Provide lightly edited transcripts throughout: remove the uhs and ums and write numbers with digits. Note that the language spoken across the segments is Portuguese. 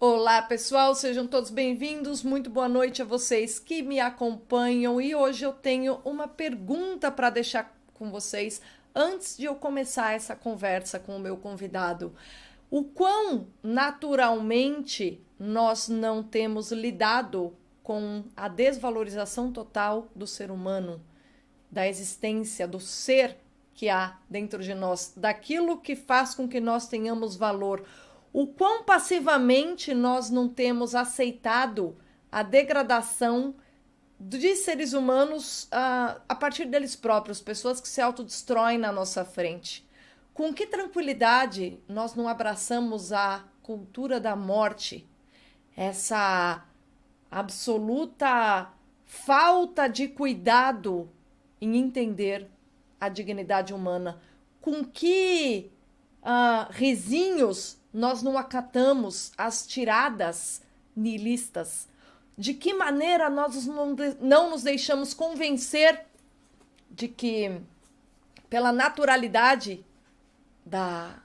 Olá, pessoal, sejam todos bem-vindos. Muito boa noite a vocês que me acompanham. E hoje eu tenho uma pergunta para deixar com vocês antes de eu começar essa conversa com o meu convidado. O quão naturalmente nós não temos lidado com a desvalorização total do ser humano, da existência, do ser que há dentro de nós, daquilo que faz com que nós tenhamos valor. O quão passivamente nós não temos aceitado a degradação de seres humanos a partir deles próprios, pessoas que se autodestroem na nossa frente. Com que tranquilidade nós não abraçamos a cultura da morte, essa absoluta falta de cuidado em entender a dignidade humana. Com que risinhos nós não acatamos as tiradas nihilistas? De que maneira nós não nos deixamos convencer de que, pela naturalidade da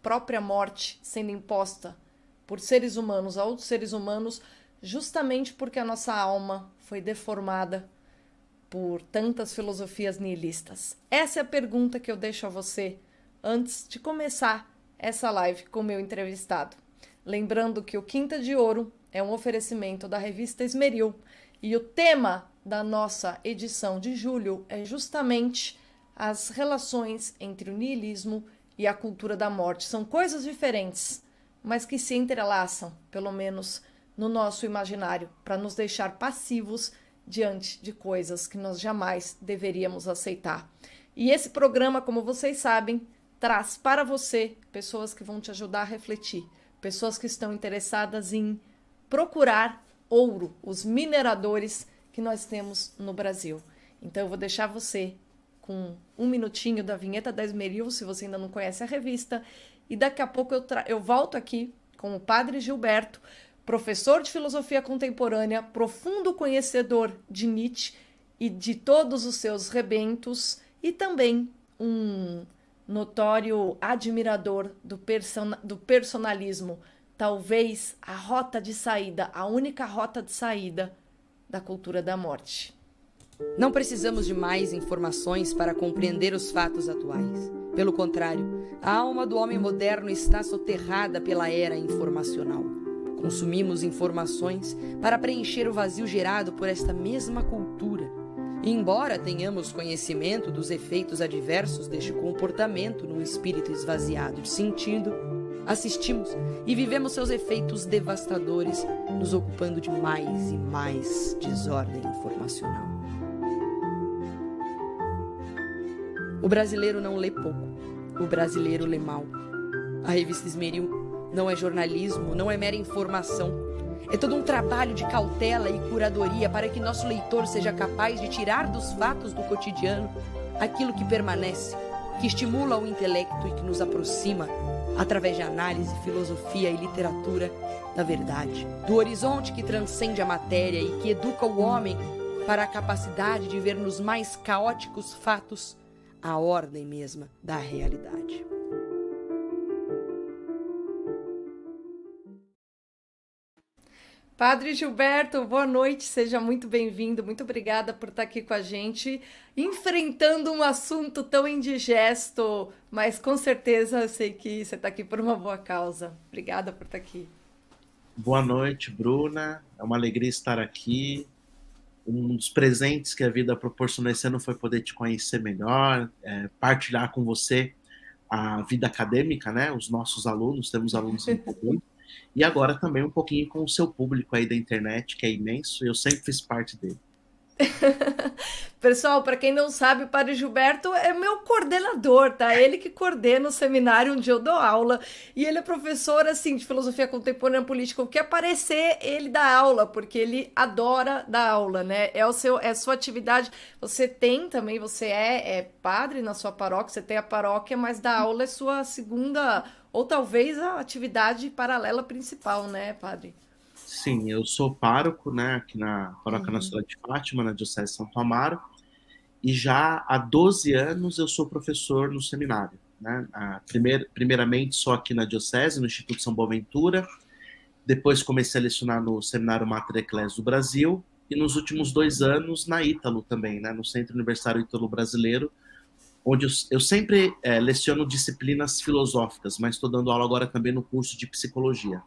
própria morte sendo imposta por seres humanos a outros seres humanos, justamente porque a nossa alma foi deformada por tantas filosofias nihilistas? Essa é a pergunta que eu deixo a você antes de começar essa live com o meu entrevistado. Lembrando que o Quinta de Ouro é um oferecimento da revista Esmeril e o tema da nossa edição de julho é justamente as relações entre o nihilismo e a cultura da morte. São coisas diferentes, mas que se entrelaçam, pelo menos no nosso imaginário, para nos deixar passivos diante de coisas que nós jamais deveríamos aceitar. E esse programa, como vocês sabem, traz para você pessoas que vão te ajudar a refletir, pessoas que estão interessadas em procurar ouro, os mineradores que nós temos no Brasil. Então eu vou deixar você com um minutinho da vinheta da Esmeril, se você ainda não conhece a revista, e daqui a pouco eu volto aqui com o Padre Gilberto, professor de filosofia contemporânea, profundo conhecedor de Nietzsche e de todos os seus rebentos, e também um notório admirador do personalismo, talvez a rota de saída, a única rota de saída da cultura da morte. Não precisamos de mais informações para compreender os fatos atuais. Pelo contrário, a alma do homem moderno está soterrada pela era informacional. Consumimos informações para preencher o vazio gerado por esta mesma cultura. E embora tenhamos conhecimento dos efeitos adversos deste comportamento num espírito esvaziado de sentido, assistimos e vivemos seus efeitos devastadores, nos ocupando de mais e mais desordem informacional. O brasileiro não lê pouco, o brasileiro lê mal. A revista Esmeril não é jornalismo, não é mera informação. É todo um trabalho de cautela e curadoria para que nosso leitor seja capaz de tirar dos fatos do cotidiano aquilo que permanece, que estimula o intelecto e que nos aproxima, através de análise, filosofia e literatura, da verdade, do horizonte que transcende a matéria e que educa o homem para a capacidade de ver nos mais caóticos fatos a ordem mesma da realidade. Padre Gilberto, boa noite, seja muito bem-vindo, muito obrigada por estar aqui com a gente, enfrentando um assunto tão indigesto, mas com certeza eu sei que você está aqui por uma boa causa. Obrigada por estar aqui. Boa noite, Bruna, é uma alegria estar aqui. Um dos presentes que a vida proporcionou esse ano foi poder te conhecer melhor, partilhar com você a vida acadêmica, né? Os nossos alunos, temos alunos em comum. E agora também um pouquinho com o seu público aí da internet, que é imenso, eu sempre fiz parte dele. Pessoal, para quem não sabe, o Padre Gilberto é meu coordenador, tá? Ele que coordena o seminário onde eu dou aula, e ele é professor, assim, de filosofia contemporânea política. O que aparecer, ele dá aula, porque ele adora dar aula, né? É a sua atividade. Você tem também, você é padre na sua paróquia, você tem a paróquia, mas dar aula é sua segunda, ou talvez a atividade paralela principal, né, padre? Sim, eu sou pároco, né, aqui na Paróquia Nossa Senhora de Fátima, na Diocese de Santo Amaro, e já há 12 anos eu sou professor no seminário, né? Primeiramente só aqui na Diocese, no Instituto São Boaventura, depois comecei a lecionar no Seminário Mater Ecclesiae do Brasil, e nos últimos 2 anos na Ítalo também, né, no Centro Universitário Ítalo Brasileiro, onde eu sempre leciono disciplinas filosóficas, mas estou dando aula agora também no curso de psicologia.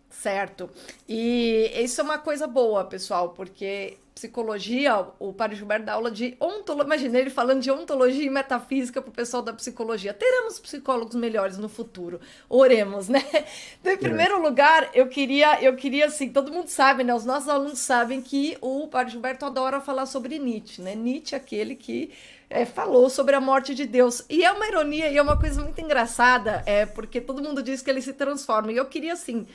Certo. E isso é uma coisa boa, pessoal, porque psicologia, o Padre Gilberto dá aula de ontologia. Imagina ele falando de ontologia e metafísica para o pessoal da psicologia. Teremos psicólogos melhores no futuro. Oremos, né? Então, em primeiro lugar, eu queria assim, todo mundo sabe, né? Os nossos alunos sabem que o Padre Gilberto adora falar sobre Nietzsche, né? Nietzsche é aquele que falou sobre a morte de Deus. E é uma ironia e é uma coisa muito engraçada, porque todo mundo diz que ele se transforma. E eu queria, assim,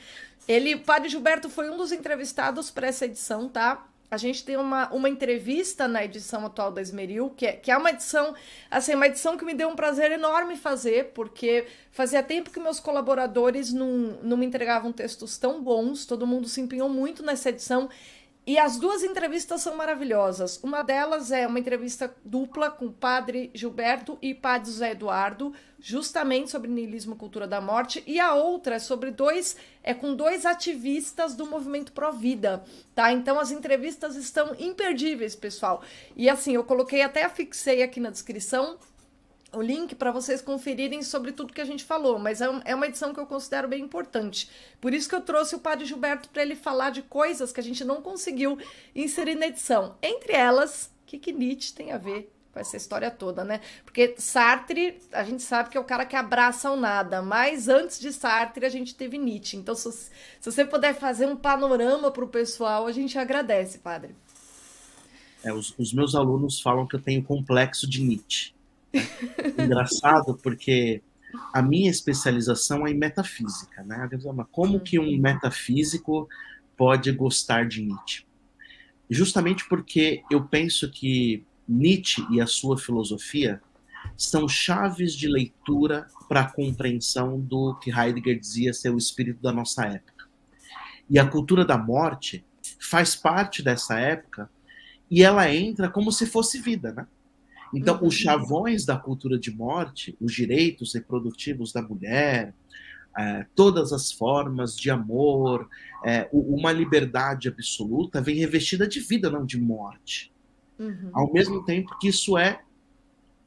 o Padre Gilberto foi um dos entrevistados para essa edição, tá? A gente tem uma entrevista na edição atual da Esmeril, que é uma edição, assim, uma edição que me deu um prazer enorme fazer, porque fazia tempo que meus colaboradores não me entregavam textos tão bons, todo mundo se empenhou muito nessa edição. E as 2 entrevistas são maravilhosas. Uma delas é uma entrevista dupla com o Padre Gilberto e Padre José Eduardo, justamente sobre niilismo e cultura da morte. E a outra é sobre com 2 ativistas do movimento Pró-Vida, tá? Então as entrevistas estão imperdíveis, pessoal. E assim, eu afixei aqui na descrição o link para vocês conferirem sobre tudo que a gente falou, mas é uma edição que eu considero bem importante. Por isso que eu trouxe o Padre Gilberto para ele falar de coisas que a gente não conseguiu inserir na edição. Entre elas, o que Nietzsche tem a ver com essa história toda, né? Porque Sartre, a gente sabe que é o cara que abraça o nada, mas antes de Sartre a gente teve Nietzsche. Então, se você puder fazer um panorama para o pessoal, a gente agradece, padre. Os meus alunos falam que eu tenho complexo de Nietzsche. Engraçado, porque a minha especialização é em metafísica, né? Como que um metafísico pode gostar de Nietzsche? Justamente porque eu penso que Nietzsche e a sua filosofia são chaves de leitura para a compreensão do que Heidegger dizia ser o espírito da nossa época. E a cultura da morte faz parte dessa época e ela entra como se fosse vida, né? Então, os chavões da cultura de morte, os direitos reprodutivos da mulher, todas as formas de amor, uma liberdade absoluta vem revestida de vida, não de morte. Ao mesmo tempo que isso é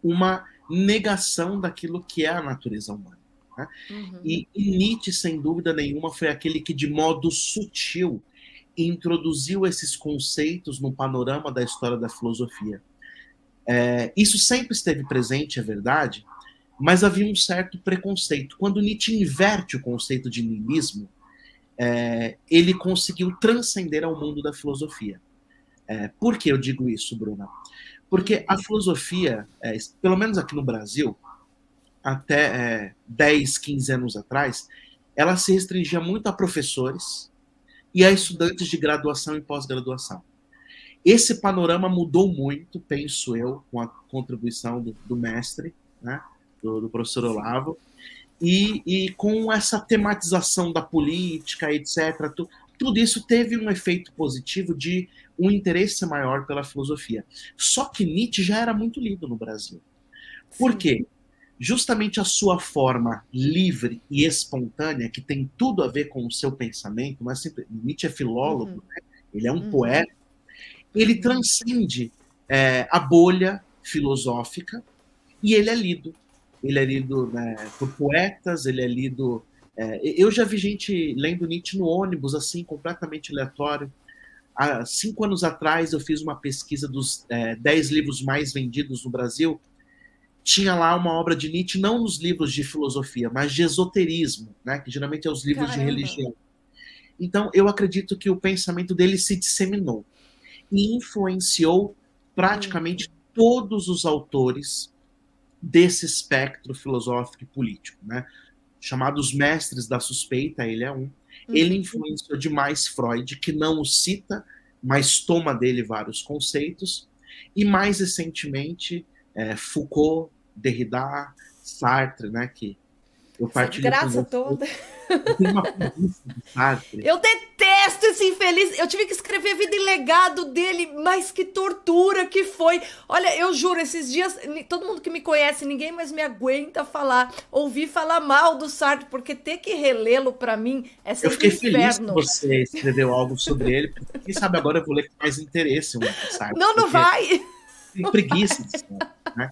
uma negação daquilo que é a natureza humana. Né? E Nietzsche, sem dúvida nenhuma, foi aquele que, de modo sutil, introduziu esses conceitos no panorama da história da filosofia. Isso sempre esteve presente, é verdade, mas havia um certo preconceito. Quando Nietzsche inverte o conceito de niilismo, ele conseguiu transcender ao mundo da filosofia. Por que eu digo isso, Bruna? Porque a filosofia, pelo menos aqui no Brasil, até 10, 15 anos atrás, ela se restringia muito a professores e a estudantes de graduação e pós-graduação. Esse panorama mudou muito, penso eu, com a contribuição do mestre, né, do professor Olavo, e com essa tematização da política, etc., tudo isso teve um efeito positivo de um interesse maior pela filosofia. Só que Nietzsche já era muito lido no Brasil. Por quê? Justamente a sua forma livre e espontânea, que tem tudo a ver com o seu pensamento, mas sempre, Nietzsche é filólogo, né? Ele é um poeta, ele transcende a bolha filosófica e ele é lido. Ele é lido, né, por poetas, ele é lido... eu já vi gente lendo Nietzsche no ônibus, assim, completamente aleatório. Há 5 anos atrás eu fiz uma pesquisa dos 10 livros mais vendidos no Brasil. Tinha lá uma obra de Nietzsche, não nos livros de filosofia, mas de esoterismo, né, que geralmente é os livros de religião. Então, eu acredito que o pensamento dele se disseminou e influenciou praticamente todos os autores desse espectro filosófico e político, né? Chamados mestres da suspeita, ele é um. Ele influenciou demais Freud, que não o cita, mas toma dele vários conceitos, e mais recentemente Foucault, Derrida, Sartre, né, que eu partilho essa graça toda. Eu tenho uma preguiça do Sartre. Eu detesto detesto esse infeliz. Eu tive que escrever Vida e Legado dele, mas que tortura que foi. Olha, eu juro, esses dias, todo mundo que me conhece, ninguém mais me aguenta ouvir falar mal do Sartre, porque ter que relê-lo pra mim é Eu sempre fiquei um feliz que inferno. você escreveu algo sobre ele, porque quem sabe agora eu vou ler com mais interesse o Sartre. Não, não Porque vai. tem preguiça de Sartre, né?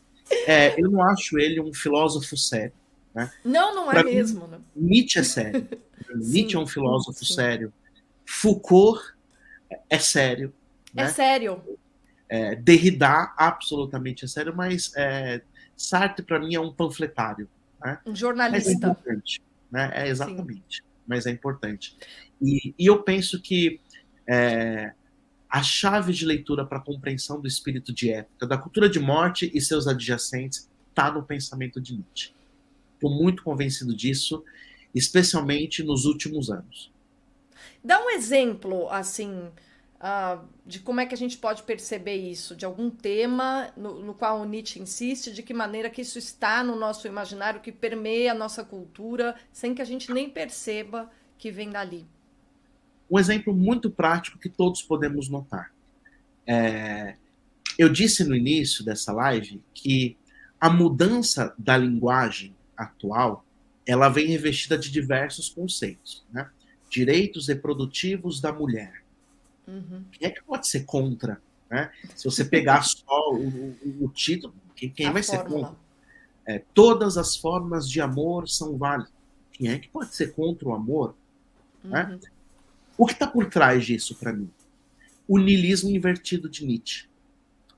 Eu não acho ele um filósofo sério, né? Não, não é Pra mim, mesmo. Né? Nietzsche é sério. Nietzsche é um Sim, filósofo sim. sério. Foucault é sério, É né? sério. Derrida absolutamente é sério, mas Sartre para mim é um panfletário, né? Um Mas é jornalista. importante, né? Sim. Exatamente, mas é importante. E eu penso que a chave de leitura para a compreensão do espírito de época, da cultura de morte e seus adjacentes, está no pensamento de Nietzsche. Estou muito convencido disso, especialmente nos últimos anos. Dá um exemplo, assim, de como é que a gente pode perceber isso, de algum tema no qual o Nietzsche insiste, de que maneira que isso está no nosso imaginário, que permeia a nossa cultura, sem que a gente nem perceba que vem dali. Um exemplo muito prático que todos podemos notar. Eu disse no início dessa live que a mudança da linguagem atual, ela vem revestida de diversos conceitos, né? Direitos reprodutivos da mulher. Quem é que pode ser contra, né? Se você pegar só o título, quem vai ser contra? Todas as formas de amor são válidas. Quem é que pode ser contra o amor? Né? O que está por trás disso para mim? O niilismo invertido de Nietzsche.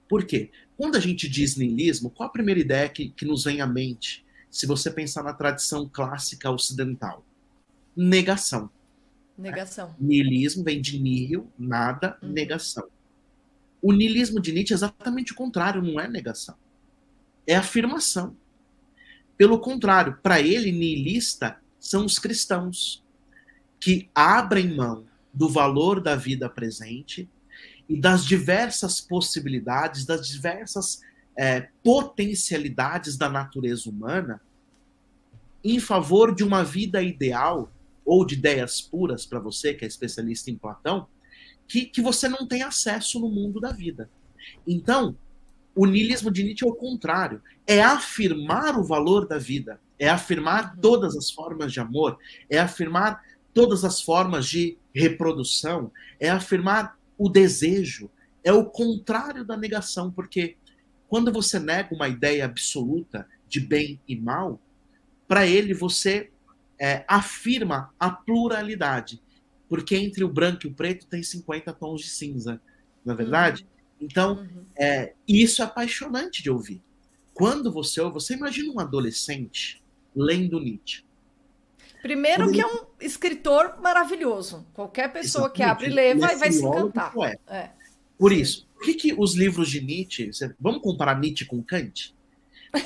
Por quê? Quando a gente diz niilismo, qual a primeira ideia que nos vem à mente? Se você pensar na tradição clássica ocidental. Negação. Negação. Niilismo vem de nihil, nada, negação. O niilismo de Nietzsche é exatamente o contrário, não é negação. É afirmação. Pelo contrário, para ele, niilista são os cristãos, que abrem mão do valor da vida presente e das diversas possibilidades, das diversas potencialidades da natureza humana em favor de uma vida ideal ou de ideias puras, para você que é especialista em Platão, que você não tem acesso no mundo da vida. Então, o niilismo de Nietzsche é o contrário, é afirmar o valor da vida, é afirmar todas as formas de amor, é afirmar todas as formas de reprodução, é afirmar o desejo, é o contrário da negação, porque quando você nega uma ideia absoluta de bem e mal, para ele você afirma a pluralidade, porque entre o branco e o preto tem 50 tons de cinza, não é verdade? Então, isso é apaixonante de ouvir. Quando você ouve, você imagina um adolescente lendo Nietzsche. Primeiro que é um escritor maravilhoso. Qualquer pessoa que abre e lê vai se encantar. Por isso, por que os livros de Nietzsche... Vamos comparar Nietzsche com Kant?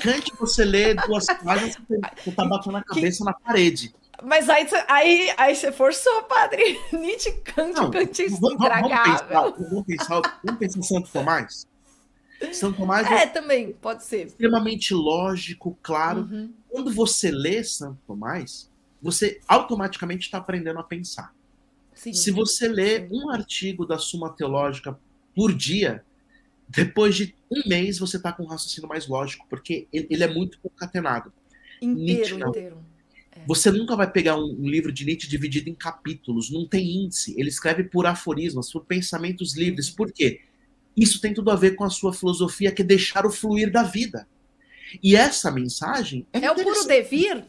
Kant, você lê 2 páginas, você está batendo a cabeça na parede. Mas aí você forçou, padre. Nietzsche, Kant é intragável. Vamos pensar em Santo Tomás? Santo Tomás também, pode ser. Extremamente lógico, claro. Quando você lê Santo Tomás, você automaticamente está aprendendo a pensar. Sim, se você lê um artigo da Suma Teológica por dia, depois de um mês você está com um raciocínio mais lógico, porque ele é muito concatenado. Inteiro. Você nunca vai pegar um livro de Nietzsche dividido em capítulos, não tem índice. Ele escreve por aforismos, por pensamentos livres. Por quê? Isso tem tudo a ver com a sua filosofia, que é deixar o fluir da vida. E essa mensagem é o puro devir?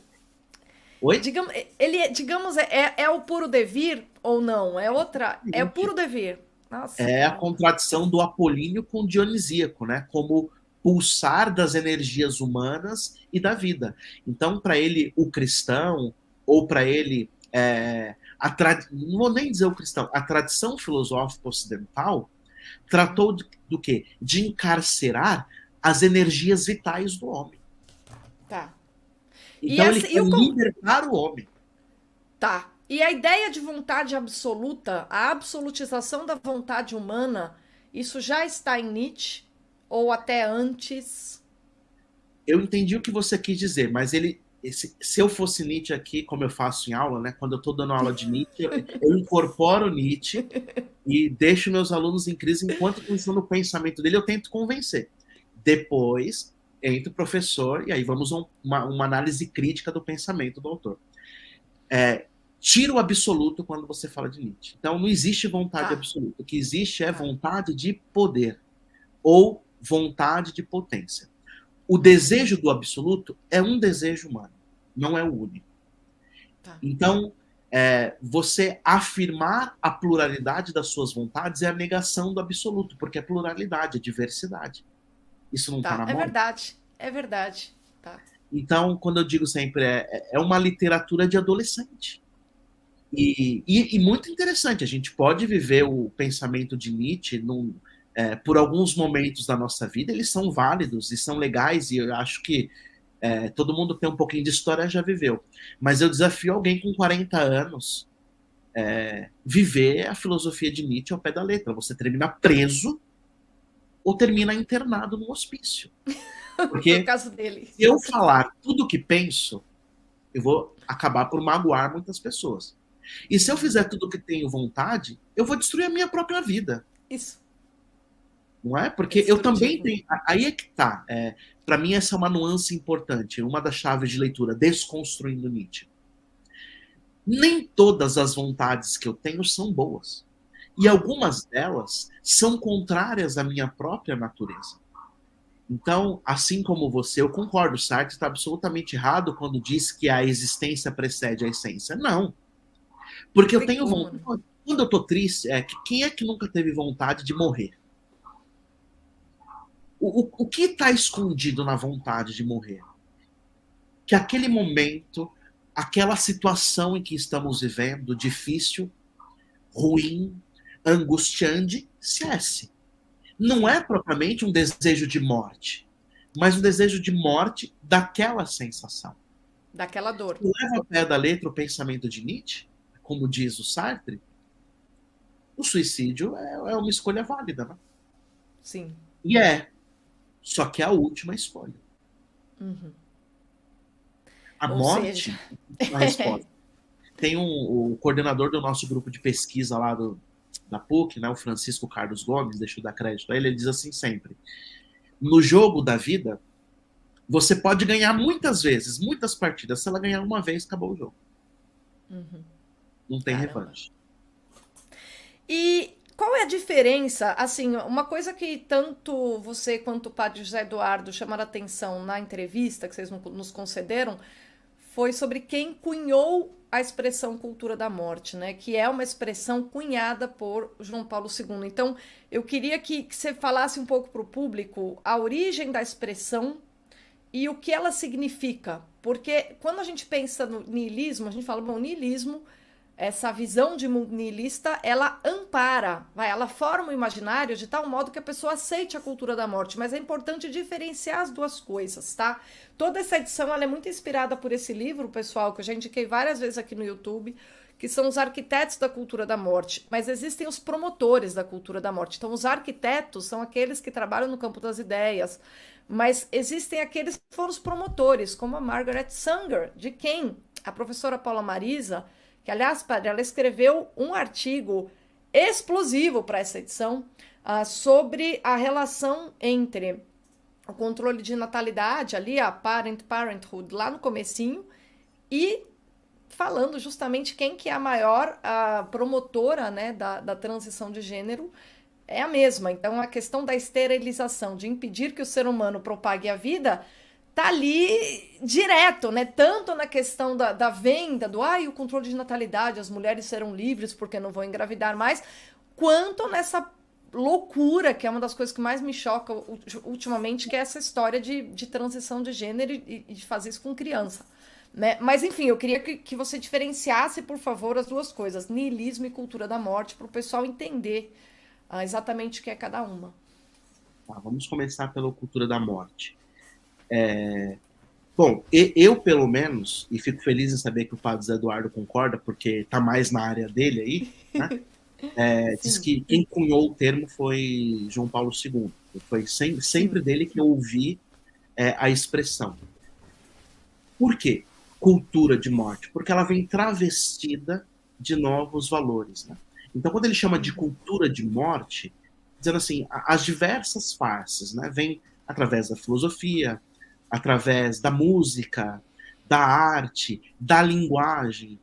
Oi? Digamos, é o puro devir ou não? É outra? É o puro devir. Nossa, é a contradição do apolíneo com o dionisíaco, né? Como pulsar das energias humanas e da vida. Então, para ele, o cristão, ou para ele, não vou nem dizer o cristão, a tradição filosófica ocidental tratou do quê? De encarcerar as energias vitais do homem. Tá. Então, ele quer libertar o homem. Tá. E a ideia de vontade absoluta, a absolutização da vontade humana, isso já está em Nietzsche? Ou até antes? Eu entendi o que você quis dizer, mas ele se eu fosse Nietzsche aqui, como eu faço em aula, né? Quando eu estou dando aula de Nietzsche, eu incorporo Nietzsche e deixo meus alunos em crise enquanto estão no pensamento dele, eu tento convencer. Depois entra o professor e aí vamos uma análise crítica do pensamento do autor. Tira o absoluto quando você fala de Nietzsche. Então não existe vontade absoluta. O que existe é vontade de poder ou vontade de potência. O desejo do absoluto é um desejo humano, não é o único. Então, você afirmar a pluralidade das suas vontades é a negação do absoluto, porque é pluralidade, é diversidade. Isso não está na mão? É verdade. Tá. Então, quando eu digo sempre, é uma literatura de adolescente. E muito interessante, a gente pode viver o pensamento de Nietzsche por alguns momentos da nossa vida, eles são válidos e são legais, e eu acho que todo mundo tem um pouquinho de história, já viveu. Mas eu desafio alguém com 40 anos viver a filosofia de Nietzsche ao pé da letra. Você termina preso ou termina internado no hospício. Porque no caso dele. Se eu falar tudo o que penso, eu vou acabar por magoar muitas pessoas. E se eu fizer tudo o que tenho vontade, eu vou destruir a minha própria vida. Isso. Não é? Porque eu também tenho... Aí é que tá. Para mim, essa é uma nuance importante, uma das chaves de leitura, desconstruindo Nietzsche. Nem todas as vontades que eu tenho são boas. E algumas delas são contrárias à minha própria natureza. Então, assim como você, eu concordo, Sartre está absolutamente errado quando diz que a existência precede a essência. Não. Porque eu tenho vontade... Quando eu tô triste, quem é que nunca teve vontade de morrer? O que está escondido na vontade de morrer? Que aquele momento, aquela situação em que estamos vivendo, difícil, ruim, angustiante, cesse. Não é propriamente um desejo de morte, mas um desejo de morte daquela sensação. Daquela dor. Leva ao pé da letra o pensamento de Nietzsche, como diz o Sartre, o suicídio é uma escolha válida, né? Sim. E só que é a última escolha. Uhum. A morte é a resposta. Tem o coordenador do nosso grupo de pesquisa lá da PUC, né, o Francisco Carlos Gomes, deixa eu dar crédito a ele, ele diz assim sempre: no jogo da vida, você pode ganhar muitas vezes, muitas partidas. Se ela ganhar uma vez, acabou o jogo. Uhum. Não tem revanche. E qual é a diferença? Assim, uma coisa que tanto você quanto o padre José Eduardo chamaram a atenção na entrevista que vocês nos concederam foi sobre quem cunhou a expressão cultura da morte, né? Que é uma expressão cunhada por João Paulo II. Então, eu queria que você falasse um pouco para o público a origem da expressão e o que ela significa. Porque quando a gente pensa no niilismo, a gente fala, bom, niilismo, essa visão de mundo niilista, ela ampara, ela forma o imaginário de tal modo que a pessoa aceite a cultura da morte, mas é importante diferenciar as duas coisas, tá? Toda essa edição ela é muito inspirada por esse livro, pessoal, que eu já indiquei várias vezes aqui no YouTube, que são os arquitetos da cultura da morte, mas existem os promotores da cultura da morte. Então, os arquitetos são aqueles que trabalham no campo das ideias, mas existem aqueles que foram os promotores, como a Margaret Sanger, de quem a professora Paula Marisa, que, aliás, padre, ela escreveu um artigo explosivo para essa edição sobre a relação entre o controle de natalidade, ali a parenthood, lá no comecinho, e falando justamente quem que é a maior promotora, né, da transição de gênero, é a mesma. Então, a questão da esterilização, de impedir que o ser humano propague a vida, tá ali direto, né? Tanto na questão da venda, o controle de natalidade, as mulheres serão livres porque não vão engravidar mais, quanto nessa loucura, que é uma das coisas que mais me choca ultimamente, que é essa história de transição de gênero e de fazer isso com criança, né? Mas, enfim, eu queria que você diferenciasse, por favor, as duas coisas, niilismo e cultura da morte, para o pessoal entender exatamente o que é cada uma. Tá, vamos começar pela cultura da morte. Bom, eu pelo menos, e fico feliz em saber que o padre Zé Eduardo concorda, porque está mais na área dele aí, né? Diz que quem cunhou o termo foi João Paulo II. Foi sempre dele que eu ouvi a expressão. Por quê? cultura de morte? Porque ela vem travestida de novos valores, né? Então, quando ele chama de cultura de morte, dizendo assim, as diversas faces, né? Vem através da filosofia, através da música, da arte, da linguagem,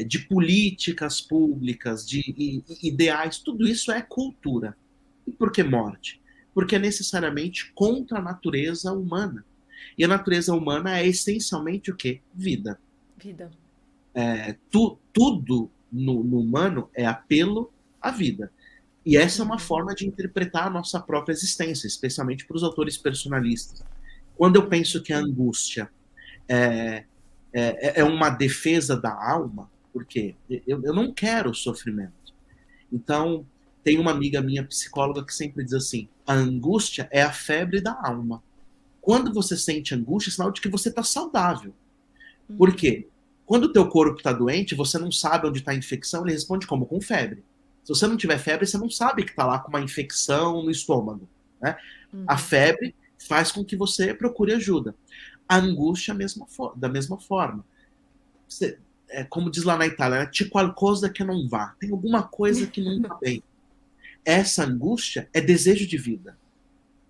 de políticas públicas, de ideais, tudo isso é cultura. E por que morte? Porque é necessariamente contra a natureza humana. E a natureza humana é essencialmente o quê? Vida. Vida. Tudo no humano é apelo à vida. E essa é uma forma de interpretar a nossa própria existência, especialmente para os autores personalistas. Quando eu penso que a angústia é uma defesa da alma, porque eu não quero sofrimento. Então, tem uma amiga minha, psicóloga, que sempre diz assim, a angústia é a febre da alma. Quando você sente angústia, é sinal de que você está saudável. Por quê? Quando o teu corpo está doente, você não sabe onde está a infecção, ele responde como? Com febre. Se você não tiver febre, você não sabe que está lá com uma infecção no estômago, né? A febre faz com que você procure ajuda. A angústia, da mesma forma. Como diz lá na Itália, né? C'è qualcosa que não vá. Tem alguma coisa que não está bem. Essa angústia é desejo de vida.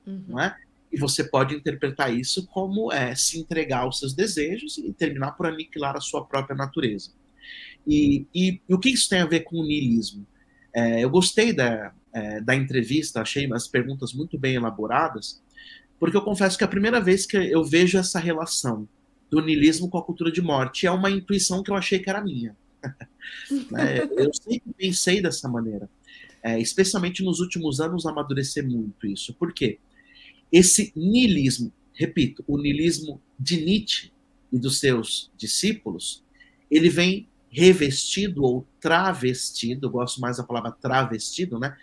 Não é? E você pode interpretar isso como se entregar aos seus desejos e terminar por aniquilar a sua própria natureza. E o que isso tem a ver com o niilismo? Eu gostei da entrevista, achei as perguntas muito bem elaboradas, porque eu confesso que é a primeira vez que eu vejo essa relação do niilismo com a cultura de morte. É uma intuição que eu achei que era minha. Eu sempre pensei dessa maneira. Especialmente nos últimos anos, amadurecer muito isso. Por quê? Esse niilismo, repito, o niilismo de Nietzsche e dos seus discípulos, ele vem revestido ou travestido, eu gosto mais da palavra travestido, né?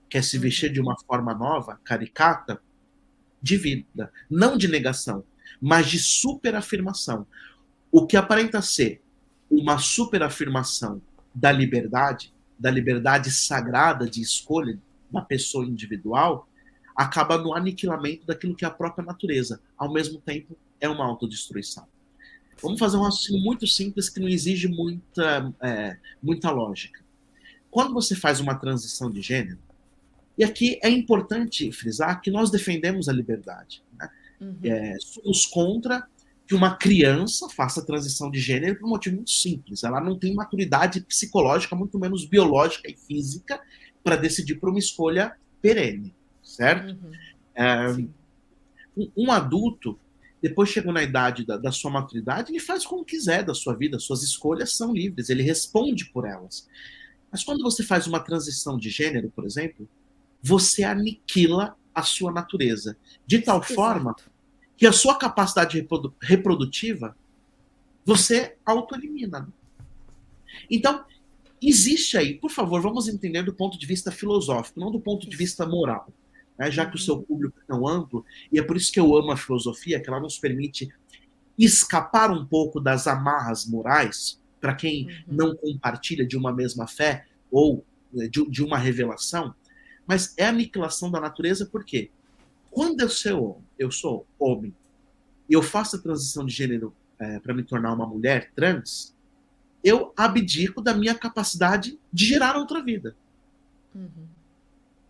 Que é se vestir de uma forma nova, caricata, de vida. Não de negação, mas de superafirmação. O que aparenta ser uma superafirmação da liberdade sagrada de escolha da pessoa individual, acaba no aniquilamento daquilo que é a própria natureza. Ao mesmo tempo, é uma autodestruição. Vamos fazer um raciocínio muito simples que não exige muita lógica. Quando você faz uma transição de gênero, e aqui é importante frisar que nós defendemos a liberdade. Né? Somos contra que uma criança faça transição de gênero por um motivo muito simples. Ela não tem maturidade psicológica, muito menos biológica e física, para decidir por uma escolha perene. Certo? Um adulto, depois chegou na idade da sua maturidade, ele faz como quiser da sua vida, suas escolhas são livres, ele responde por elas. Mas quando você faz uma transição de gênero, por exemplo, você aniquila a sua natureza, de tal forma que a sua capacidade reprodutiva você autoelimina. Então, existe aí, por favor, vamos entender do ponto de vista filosófico, não do ponto de vista moral. Já que o seu público é tão amplo, e é por isso que eu amo a filosofia, que ela nos permite escapar um pouco das amarras morais, para quem não compartilha de uma mesma fé ou de uma revelação, mas é a aniquilação da natureza. Por quê? Quando eu sou homem e eu faço a transição de gênero para me tornar uma mulher trans, eu abdico da minha capacidade de gerar outra vida.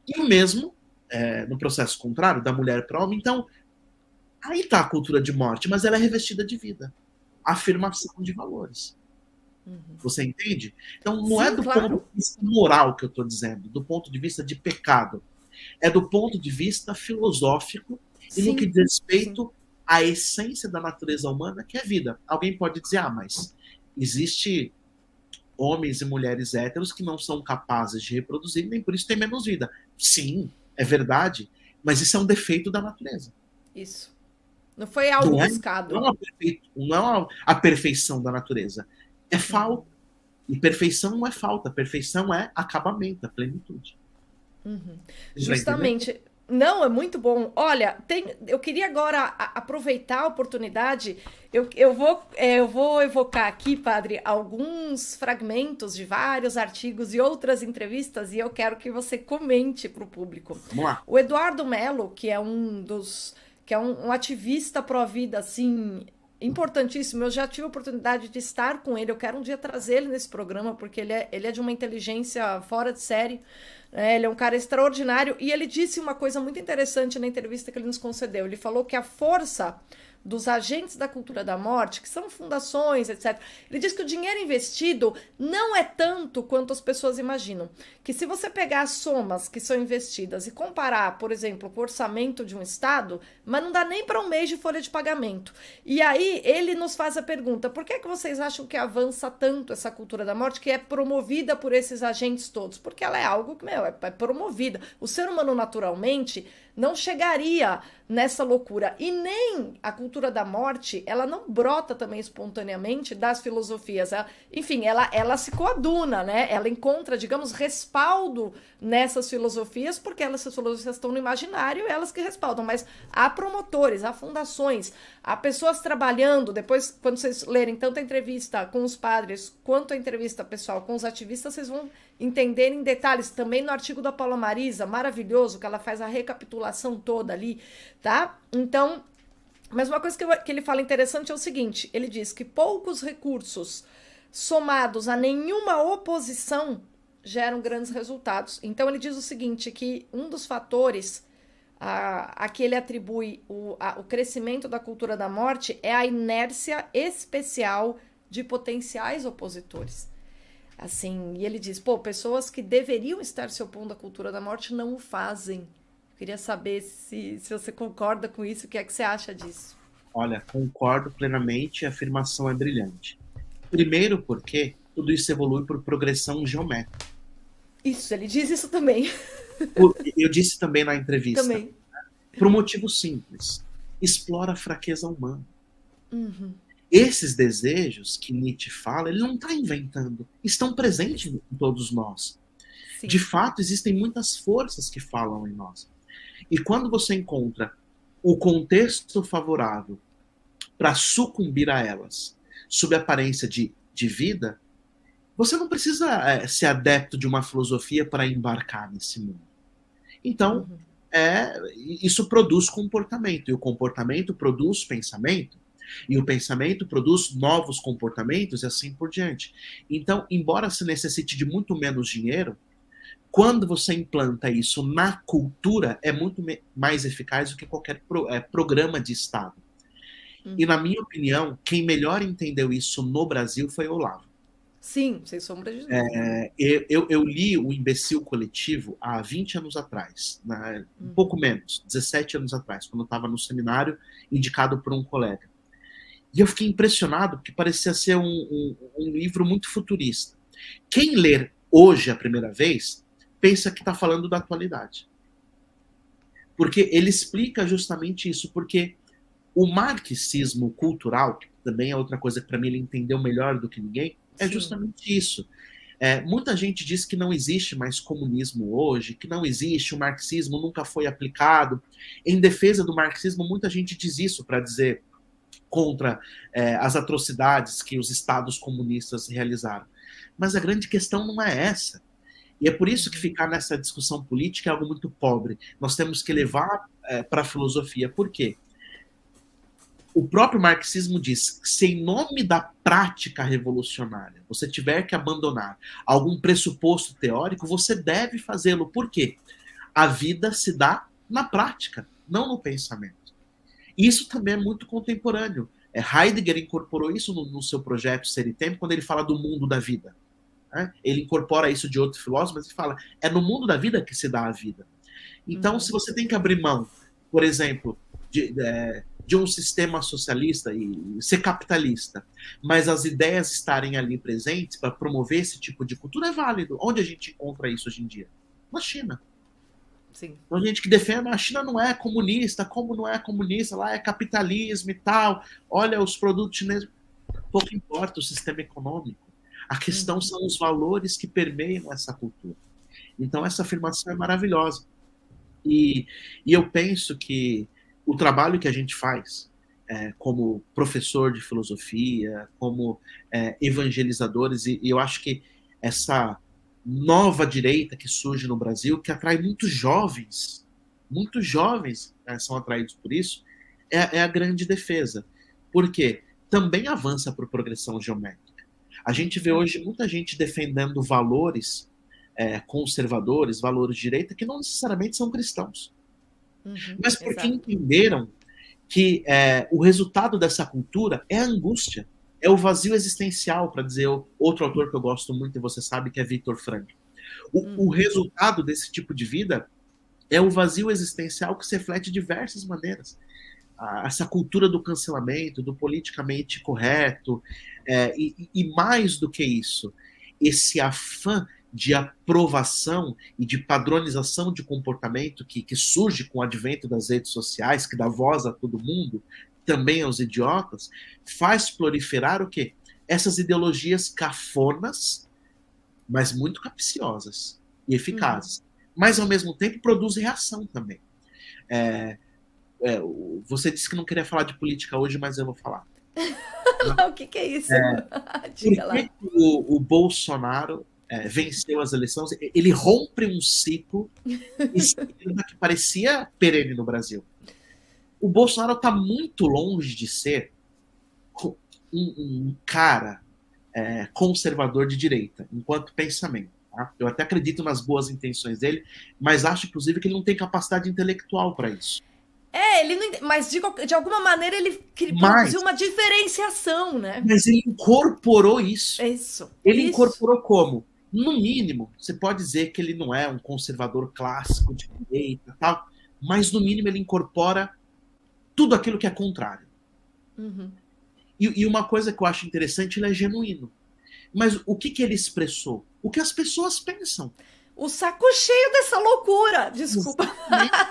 E o mesmo no processo contrário, da mulher para o homem. Então, aí está a cultura de morte, mas ela é revestida de vida. Afirmação de valores. Você entende? Então, não Sim, é do ponto de vista moral que eu estou dizendo, do ponto de vista de pecado. É do ponto de vista filosófico e no que diz respeito à essência da natureza humana, que é vida. Alguém pode dizer, mas existe homens e mulheres héteros que não são capazes de reproduzir, nem por isso têm menos vida. Sim, é verdade, mas isso é um defeito da natureza. Isso. Não foi algo buscado. Não é a perfeição da natureza. É falta. E perfeição não é falta. Perfeição é acabamento, a plenitude. Justamente. Não, é muito bom. Olha, eu queria agora aproveitar a oportunidade. Eu vou evocar aqui, padre, alguns fragmentos de vários artigos e outras entrevistas, e eu quero que você comente para o público. Vamos lá. O Eduardo Mello, que é um ativista pró-vida, assim, importantíssimo. Eu já tive a oportunidade de estar com ele. Eu quero um dia trazer ele nesse programa, porque ele é de uma inteligência fora de série. Ele é um cara extraordinário. E ele disse uma coisa muito interessante na entrevista que ele nos concedeu. Ele falou que a força dos agentes da cultura da morte, que são fundações, etc. Ele diz que o dinheiro investido não é tanto quanto as pessoas imaginam. Que se você pegar as somas que são investidas e comparar, por exemplo, com o orçamento de um estado, mas não dá nem para um mês de folha de pagamento. E aí ele nos faz a pergunta, por que vocês acham que avança tanto essa cultura da morte, que é promovida por esses agentes todos? Porque ela é algo que, é promovida. O ser humano, naturalmente, não chegaria nessa loucura. E nem a cultura da morte, ela não brota também espontaneamente das filosofias. Ela se coaduna, né? Ela encontra, digamos, respaldo nessas filosofias, porque essas filosofias estão no imaginário, elas que respaldam. Mas há promotores, há fundações, há pessoas trabalhando. Depois, quando vocês lerem tanto a entrevista com os padres, quanto a entrevista pessoal com os ativistas, vocês vão entender em detalhes. Também no artigo da Paula Marisa, maravilhoso, que ela faz a recapitulação toda ali, tá? Então, mas uma coisa que ele fala interessante é o seguinte, ele diz que poucos recursos somados a nenhuma oposição geram grandes resultados. Então ele diz o seguinte, que um dos fatores a que ele atribui o crescimento da cultura da morte é a inércia especial de potenciais opositores. Assim, e ele diz, pessoas que deveriam estar se opondo à cultura da morte não o fazem. Queria saber se você concorda com isso, o que é que você acha disso? Olha, concordo plenamente, a afirmação é brilhante. Primeiro porque tudo isso evolui por progressão geométrica. Isso, ele diz isso também. Eu disse também na entrevista. Também. Por um motivo simples. Explora a fraqueza humana. Uhum. Esses desejos que Nietzsche fala, ele não está inventando. Estão presentes em todos nós. Sim. De fato, existem muitas forças que falam em nós. E quando você encontra o contexto favorável para sucumbir a elas, sob a aparência de vida, você não precisa ser adepto de uma filosofia para embarcar nesse mundo. Então, isso produz comportamento, e o comportamento produz pensamento, e o pensamento produz novos comportamentos, e assim por diante. Então, embora se necessite de muito menos dinheiro, quando você implanta isso na cultura, é muito mais eficaz do que qualquer programa de Estado. E, na minha opinião, quem melhor entendeu isso no Brasil foi o Olavo. Sim, sem sombra de dúvida. Eu li O Imbecil Coletivo há 20 anos atrás, né? Um pouco menos, 17 anos atrás, quando eu estava no seminário, indicado por um colega. E eu fiquei impressionado, porque parecia ser um livro muito futurista. Quem ler hoje a primeira vez, pensa que está falando da atualidade. Porque ele explica justamente isso, porque o marxismo cultural, que também é outra coisa que para mim ele entendeu melhor do que ninguém, é justamente isso. Muita gente diz que não existe mais comunismo hoje, que não existe, o marxismo nunca foi aplicado. Em defesa do marxismo, muita gente diz isso para dizer contra as atrocidades que os estados comunistas realizaram. Mas a grande questão não é essa. E é por isso que ficar nessa discussão política é algo muito pobre. Nós temos que levar para a filosofia. Por quê? O próprio marxismo diz que se em nome da prática revolucionária você tiver que abandonar algum pressuposto teórico, você deve fazê-lo. Por quê? A vida se dá na prática, não no pensamento. Isso também é muito contemporâneo. Heidegger incorporou isso no seu projeto Ser e Tempo, quando ele fala do mundo da vida. Ele incorpora isso de outro filósofo, mas ele fala, é no mundo da vida que se dá a vida. Então, se você tem que abrir mão, por exemplo, de um sistema socialista e ser capitalista, mas as ideias estarem ali presentes para promover esse tipo de cultura, é válido. Onde a gente encontra isso hoje em dia? Na China. Sim. Então, a gente que defende, a China não é comunista, como não é comunista, lá é capitalismo e tal, olha os produtos chineses, pouco importa o sistema econômico. A questão são os valores que permeiam essa cultura. Então, essa afirmação é maravilhosa. E eu penso que o trabalho que a gente faz como professor de filosofia, como evangelizadores, e eu acho que essa nova direita que surge no Brasil, que atrai muitos jovens são atraídos por isso, é a grande defesa. Por quê? também avança por progressão geométrica. A gente vê hoje muita gente defendendo valores conservadores, valores de direita, que não necessariamente são cristãos. Mas porque entenderam que o resultado dessa cultura é a angústia, é o vazio existencial, para dizer outro autor que eu gosto muito, e você sabe, que é Viktor Frankl. O resultado desse tipo de vida é o vazio existencial que se reflete de diversas maneiras. Essa cultura do cancelamento, do politicamente correto, e mais do que isso, esse afã de aprovação e de padronização de comportamento que surge com o advento das redes sociais, que dá voz a todo mundo, também aos idiotas, faz proliferar o quê? Essas ideologias cafonas, mas muito capciosas e eficazes. Mas, ao mesmo tempo, produz reação também. Você disse que não queria falar de política hoje, mas eu vou falar. O que é isso? Diga lá. O Bolsonaro venceu as eleições? Ele rompe um ciclo que parecia perene no Brasil. O Bolsonaro está muito longe de ser um cara conservador de direita, enquanto pensamento. Tá? Eu até acredito nas boas intenções dele, mas acho, inclusive, que ele não tem capacidade intelectual para isso. Ele não, mas de alguma maneira ele produziu uma diferenciação, né? Mas ele incorporou isso. Ele isso. Incorporou como? No mínimo, você pode dizer que ele não é um conservador clássico de direita, tal, mas no mínimo ele incorpora tudo aquilo que é contrário. E uma coisa que eu acho interessante, ele é genuíno. Mas o que ele expressou? O que as pessoas pensam. O saco cheio dessa loucura. Desculpa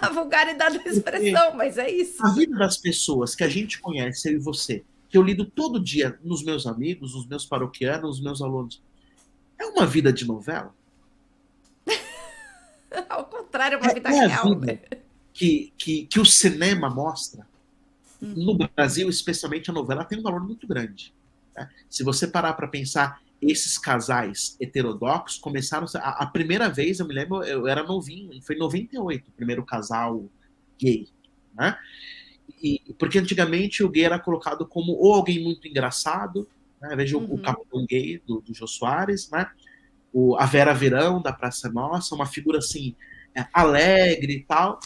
a vulgaridade da expressão, mas é isso. A vida das pessoas que a gente conhece, eu e você, que eu lido todo dia nos meus amigos, nos meus paroquianos, nos meus alunos, é uma vida de novela? Ao contrário, é uma vida real. A vida que o cinema mostra. No Brasil, especialmente, a novela tem um valor muito grande. Né? Se você parar para pensar, esses casais heterodoxos começaram... A primeira vez, eu me lembro, eu era novinho, foi em 98, o primeiro casal gay. Né? Porque antigamente o gay era colocado como ou alguém muito engraçado, né? Veja o Capitão Gay do Jô Soares, né? A Vera Verão, da Praça Nossa, uma figura assim, alegre e tal.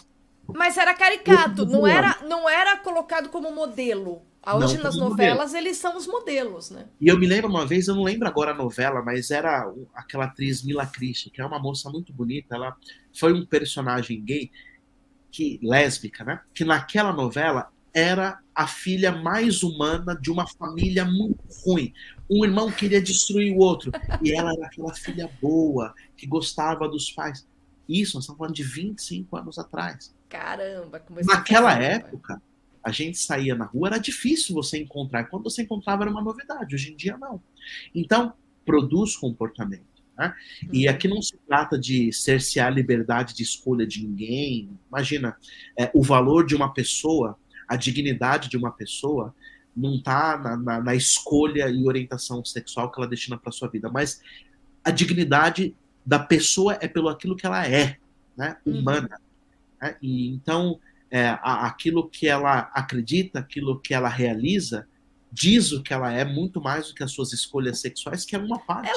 Mas era caricato, não era colocado como modelo. Hoje nas novelas eles são os modelos, né? E eu me lembro uma vez, eu não lembro agora a novela, mas era aquela atriz Mila Christi, que é uma moça muito bonita, ela foi um personagem gay, lésbica, né? Que naquela novela era a filha mais humana de uma família muito ruim. Um irmão queria destruir o outro, e ela era aquela filha boa, que gostava dos pais. Isso, nós estamos falando de 25 anos atrás. Caramba! Naquela época, a gente saía na rua, era difícil você encontrar. Quando você encontrava, era uma novidade. Hoje em dia, não. Então, produz comportamento. Né? E aqui não se trata de cercear a liberdade de escolha de ninguém. Imagina, o valor de uma pessoa, a dignidade de uma pessoa, não está na escolha e orientação sexual que ela destina para sua vida, mas a dignidade da pessoa é pelo aquilo que ela é, né? Humana. Né? E então, aquilo que ela acredita, aquilo que ela realiza, diz o que ela é muito mais do que as suas escolhas sexuais, que é uma parte.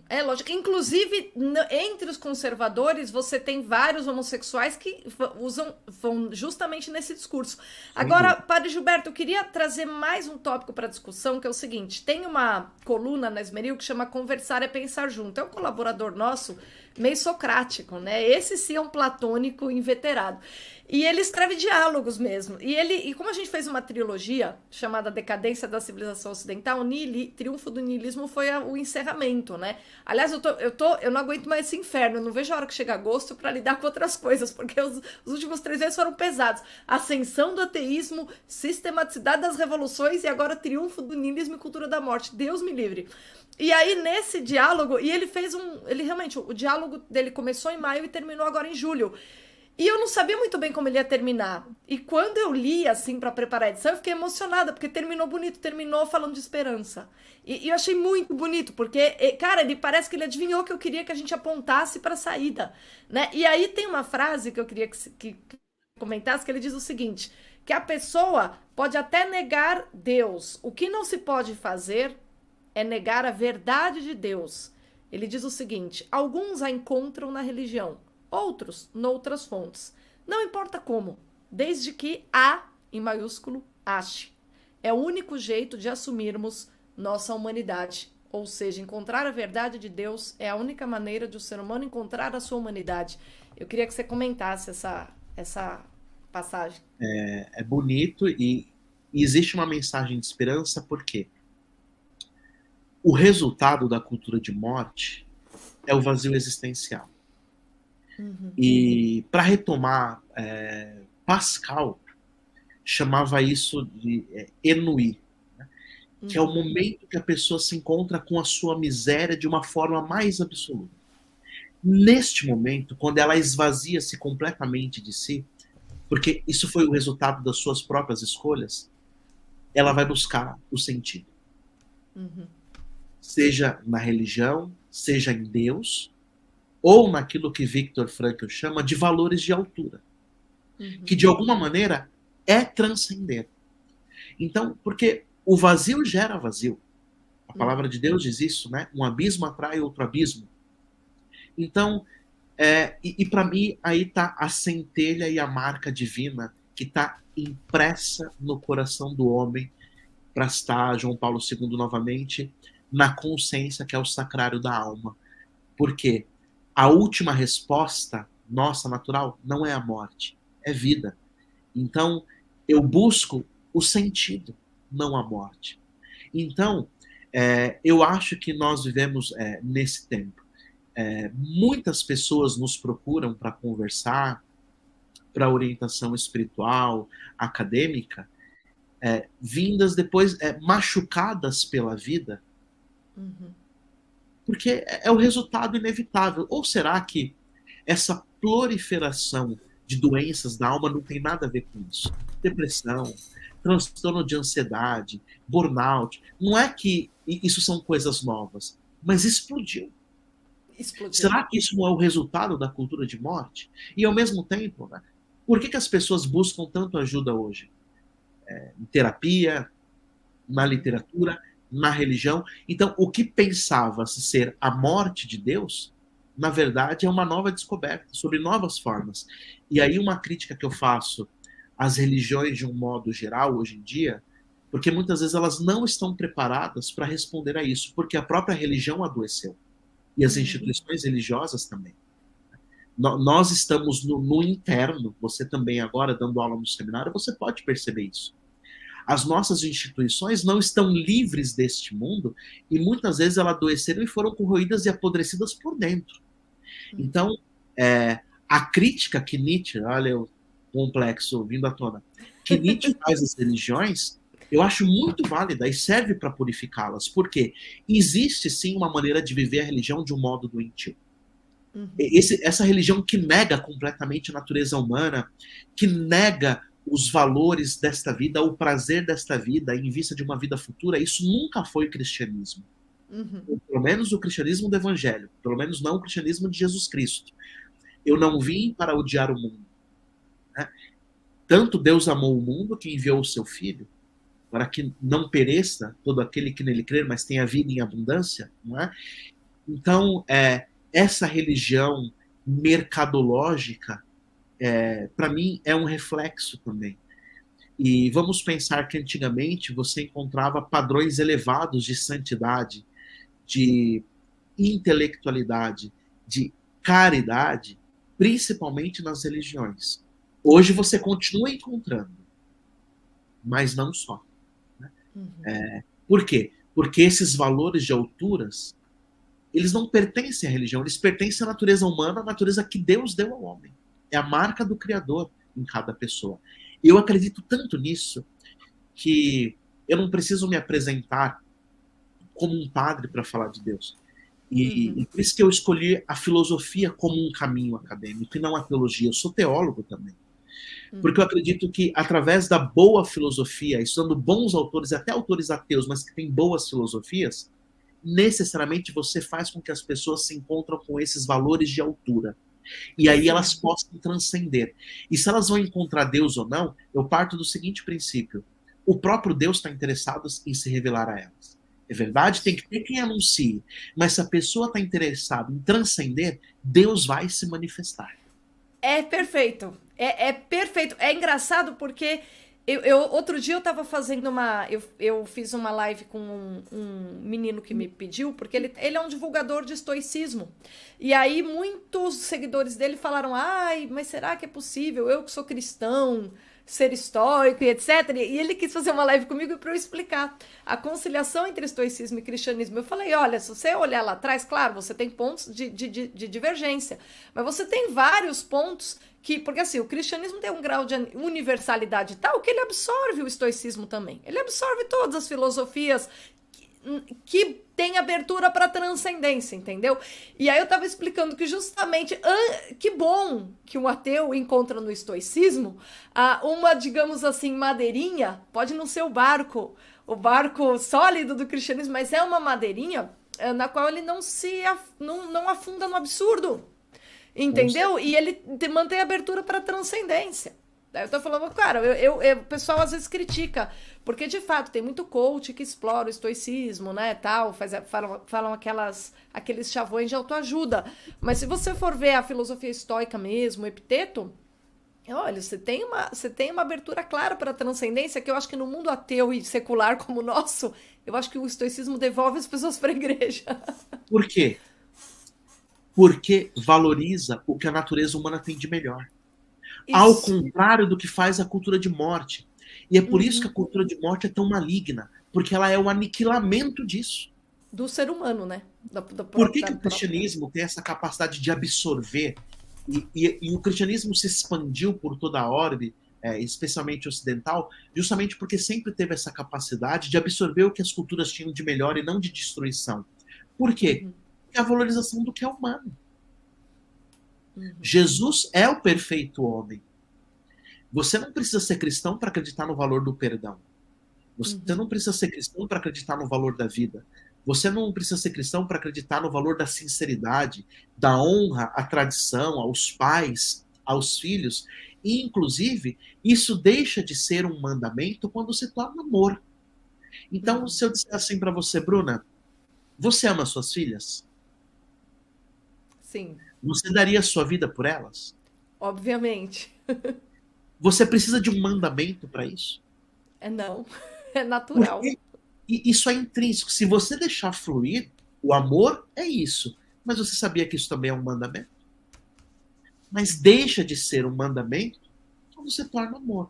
É lógico. Inclusive, entre os conservadores, você tem vários homossexuais que vão justamente nesse discurso. Agora, Padre Gilberto, eu queria trazer mais um tópico para discussão, que é o seguinte: tem uma coluna na Esmeril que chama Conversar é Pensar Junto. É um colaborador nosso, meio socrático, né? Esse sim é um platônico inveterado. E ele escreve diálogos mesmo. E como a gente fez uma trilogia chamada Decadência da Civilização Ocidental, o Triunfo do Niilismo foi o encerramento, né? Aliás, eu não aguento mais esse inferno. Eu não vejo a hora que chega agosto para lidar com outras coisas, porque os últimos 3 meses foram pesados. Ascensão do ateísmo, sistematicidade das revoluções e agora Triunfo do Niilismo e Cultura da Morte. Deus me livre. E aí, nesse diálogo, e ele fez ele realmente, o diálogo dele começou em maio e terminou agora em julho. E eu não sabia muito bem como ele ia terminar. E quando eu li, assim, para preparar a edição, eu fiquei emocionada, porque terminou bonito, terminou falando de esperança. E eu achei muito bonito, porque, cara, ele parece que ele adivinhou que eu queria que a gente apontasse para a saída, né? E aí tem uma frase que eu queria que comentasse, que ele diz o seguinte: que a pessoa pode até negar Deus. O que não se pode fazer é negar a verdade de Deus. Ele diz o seguinte: alguns a encontram na religião, outros noutras fontes. Não importa como, desde que A, em maiúsculo, ache. É o único jeito de assumirmos nossa humanidade. Ou seja, encontrar a verdade de Deus é a única maneira de o ser humano encontrar a sua humanidade. Eu queria que você comentasse essa passagem. É bonito e existe uma mensagem de esperança, porque o resultado da cultura de morte é o vazio existencial. E para retomar, Pascal chamava isso de ennui, né? Que é o momento que a pessoa se encontra com a sua miséria de uma forma mais absoluta. Neste momento, quando ela esvazia-se completamente de si, porque isso foi o resultado das suas próprias escolhas, ela vai buscar o sentido. Seja na religião, seja em Deus, ou naquilo que Viktor Frankl chama de valores de altura, que de alguma maneira é transcender. Então, porque o vazio gera vazio. A palavra de Deus diz isso, né? Um abismo atrai outro abismo. Então, para mim, aí está a centelha e a marca divina que está impressa no coração do homem, para estar, João Paulo II novamente, na consciência que é o sacrário da alma. Porque a última resposta nossa, natural, não é a morte, é vida. Então, eu busco o sentido, não a morte. Então, eu acho que nós vivemos nesse tempo. Muitas pessoas nos procuram para conversar, para orientação espiritual, acadêmica, vindas depois machucadas pela vida, porque é o resultado inevitável. Ou será que essa proliferação de doenças da alma não tem nada a ver com isso? Depressão, transtorno de ansiedade, burnout. Não é que isso são coisas novas, mas explodiu. Será que isso não é o resultado da cultura de morte? E ao mesmo tempo, né, por que as pessoas buscam tanto ajuda hoje? Em terapia, na literatura, na religião. Então, o que pensava-se ser a morte de Deus, na verdade, é uma nova descoberta sobre novas formas. E aí uma crítica que eu faço às religiões de um modo geral hoje em dia, porque muitas vezes elas não estão preparadas para responder a isso, porque a própria religião adoeceu. E as instituições religiosas também. Nós estamos no interno, você também agora dando aula no seminário, você pode perceber isso. As nossas instituições não estão livres deste mundo e muitas vezes elas adoeceram e foram corroídas e apodrecidas por dentro. Então, a crítica que Nietzsche, olha o complexo vindo à tona, que Nietzsche faz às religiões, eu acho muito válida e serve para purificá-las, porque existe sim uma maneira de viver a religião de um modo doentio. Essa religião que nega completamente a natureza humana, que nega os valores desta vida, o prazer desta vida em vista de uma vida futura, isso nunca foi o cristianismo. Pelo menos o cristianismo do evangelho, pelo menos não o cristianismo de Jesus Cristo. Eu não vim para odiar o mundo, né? Tanto Deus amou o mundo que enviou o seu filho, para que não pereça todo aquele que nele crer, mas tenha vida em abundância, não é? Então, essa religião mercadológica, para mim, é um reflexo também. E vamos pensar que antigamente você encontrava padrões elevados de santidade, de intelectualidade, de caridade, principalmente nas religiões. Hoje você continua encontrando, mas não só. Por quê? Porque esses valores de alturas, eles não pertencem à religião, eles pertencem à natureza humana, à natureza que Deus deu ao homem. É a marca do Criador em cada pessoa. Eu acredito tanto nisso que eu não preciso me apresentar como um padre para falar de Deus. E por isso que eu escolhi a filosofia como um caminho acadêmico e não a teologia. Eu sou teólogo também. Porque eu acredito que, através da boa filosofia, estudando bons autores, até autores ateus, mas que têm boas filosofias, necessariamente você faz com que as pessoas se encontrem com esses valores de altura. E aí elas possam transcender. E se elas vão encontrar Deus ou não, eu parto do seguinte princípio. O próprio Deus está interessado em se revelar a elas. É verdade? Tem que ter quem anuncie. Mas se a pessoa está interessada em transcender, Deus vai se manifestar. É perfeito. É perfeito. É engraçado porque outro dia eu tava fazendo eu fiz uma live com um menino que me pediu, porque ele é um divulgador de estoicismo. E aí muitos seguidores dele falaram: ai, mas será que é possível? Eu que sou cristão, ser estoico e etc. E ele quis fazer uma live comigo para eu explicar a conciliação entre estoicismo e cristianismo. Eu falei: olha, se você olhar lá atrás, claro, você tem pontos de divergência, mas você tem vários pontos porque assim, o cristianismo tem um grau de universalidade tal que ele absorve o estoicismo também. Ele absorve todas as filosofias que tem abertura para transcendência, entendeu? E aí eu tava explicando que justamente que bom que um ateu encontra no estoicismo uma, digamos assim, madeirinha, pode não ser o barco sólido do cristianismo, mas é uma madeirinha na qual ele não afunda no absurdo, entendeu? E ele mantém abertura para transcendência. Eu tô falando, cara, o pessoal às vezes critica, porque de fato tem muito coach que explora o estoicismo, né, tal, falam aqueles chavões de autoajuda. Mas se você for ver a filosofia estoica mesmo, o Epiteto, olha, você tem uma abertura clara para a transcendência, que eu acho que no mundo ateu e secular como o nosso, eu acho que o estoicismo devolve as pessoas para a igreja. Por quê? Porque valoriza o que a natureza humana tem de melhor. Isso. Ao contrário do que faz a cultura de morte. E é por isso que a cultura de morte é tão maligna, porque ela é o aniquilamento disso. Do ser humano, né? Por que o cristianismo tem essa capacidade de absorver? E o cristianismo se expandiu por toda a orbe, especialmente ocidental, justamente porque sempre teve essa capacidade de absorver o que as culturas tinham de melhor e não de destruição. Por quê? Porque é a valorização do que é humano. Jesus é o perfeito homem. Você não precisa ser cristão para acreditar no valor do perdão. Você não precisa ser cristão para acreditar no valor da vida. Você não precisa ser cristão para acreditar no valor da sinceridade, da honra à tradição, aos pais, aos filhos. E, inclusive, isso deixa de ser um mandamento quando se torna amor. Então, se eu disser assim para você, Bruna, você ama suas filhas? Sim. Você daria sua vida por elas? Obviamente. Você precisa de um mandamento para isso? Não. É natural. Porque isso é intrínseco. Se você deixar fluir, o amor é isso. Mas você sabia que isso também é um mandamento? Mas deixa de ser um mandamento quando se torna amor.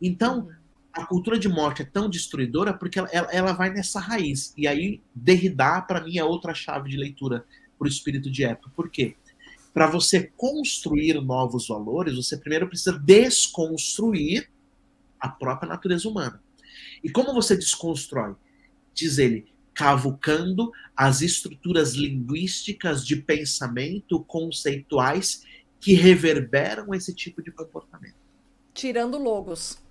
Então, a cultura de morte é tão destruidora porque ela vai nessa raiz. E aí, Derrida, para mim, é outra chave de leitura para o espírito de época. Por quê? Para você construir novos valores, você primeiro precisa desconstruir a própria natureza humana. E como você desconstrói? Diz ele, cavucando as estruturas linguísticas de pensamento conceituais que reverberam esse tipo de comportamento. Tirando logos.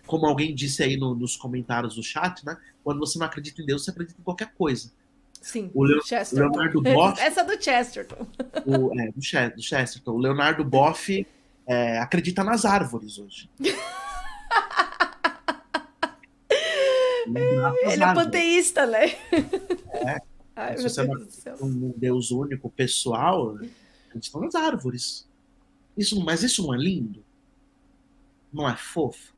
Como alguém disse aí nos comentários do chat, né? Quando você não acredita em Deus, você acredita em qualquer coisa. Sim, o Leonardo Boff... Essa do Chesterton. Do Chesterton. O Leonardo Boff acredita nas árvores hoje. Ele é panteísta, né? Ai, se você não acredita num Deus único, pessoal, acredita nas árvores. Mas isso não é lindo? Não é fofo?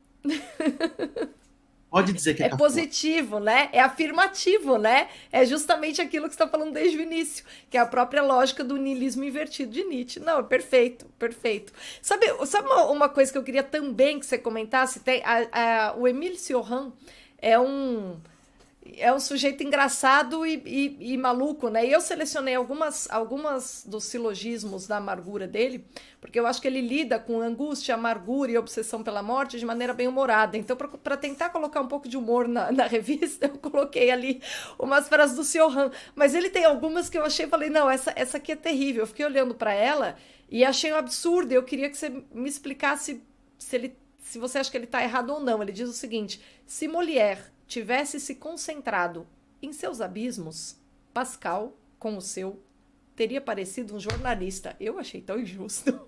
Pode dizer que é positivo, né? É afirmativo, né? É justamente aquilo que você está falando desde o início, que é a própria lógica do niilismo invertido de Nietzsche. Não, é perfeito, perfeito. Sabe uma coisa que eu queria também que você comentasse? O Émile Cioran é um sujeito engraçado e maluco, né? E eu selecionei algumas dos silogismos da amargura dele, porque eu acho que ele lida com angústia, amargura e obsessão pela morte de maneira bem humorada. Então, para tentar colocar um pouco de humor na revista, eu coloquei ali umas frases do Cioran. Mas ele tem algumas que eu achei, falei, não, essa aqui é terrível. Eu fiquei olhando para ela e achei um absurdo. Eu queria que você me explicasse se você acha que ele está errado ou não. Ele diz o seguinte: se Molière tivesse se concentrado em seus abismos, Pascal, com o seu, teria parecido um jornalista. Eu achei tão injusto.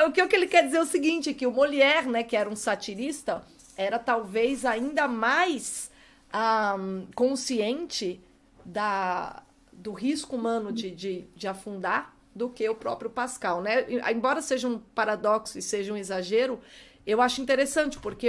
O que ele quer dizer é o seguinte, que o Molière, né, que era um satirista, era talvez ainda mais consciente do risco humano de afundar do que o próprio Pascal, né? Embora seja um paradoxo e seja um exagero, eu acho interessante, porque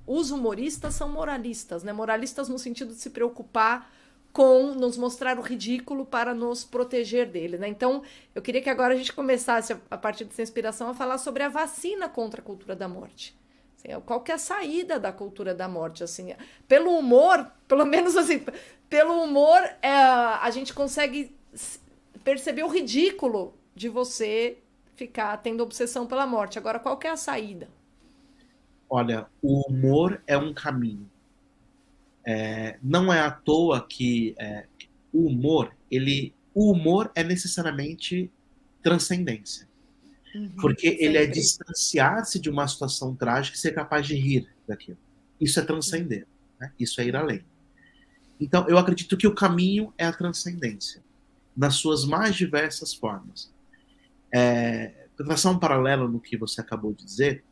os humoristas são moralistas, né? Moralistas no sentido de se preocupar com nos mostrar o ridículo para nos proteger dele, né? Então, eu queria que agora a gente começasse, a partir dessa inspiração, a falar sobre a vacina contra a cultura da morte. Assim, qual que é a saída da cultura da morte? Assim, pelo humor, pelo menos assim, pelo humor, a gente consegue perceber o ridículo de você ficar tendo obsessão pela morte. Agora, qual que é a saída? Olha, o humor é um caminho. Não é à toa que o humor é necessariamente transcendência. Porque ele é distanciar-se de uma situação trágica e ser capaz de rir daquilo. Isso é transcender, né? Isso é ir além. Então, eu acredito que o caminho é a transcendência, nas suas mais diversas formas. Para traçar um paralelo no que você acabou de dizer,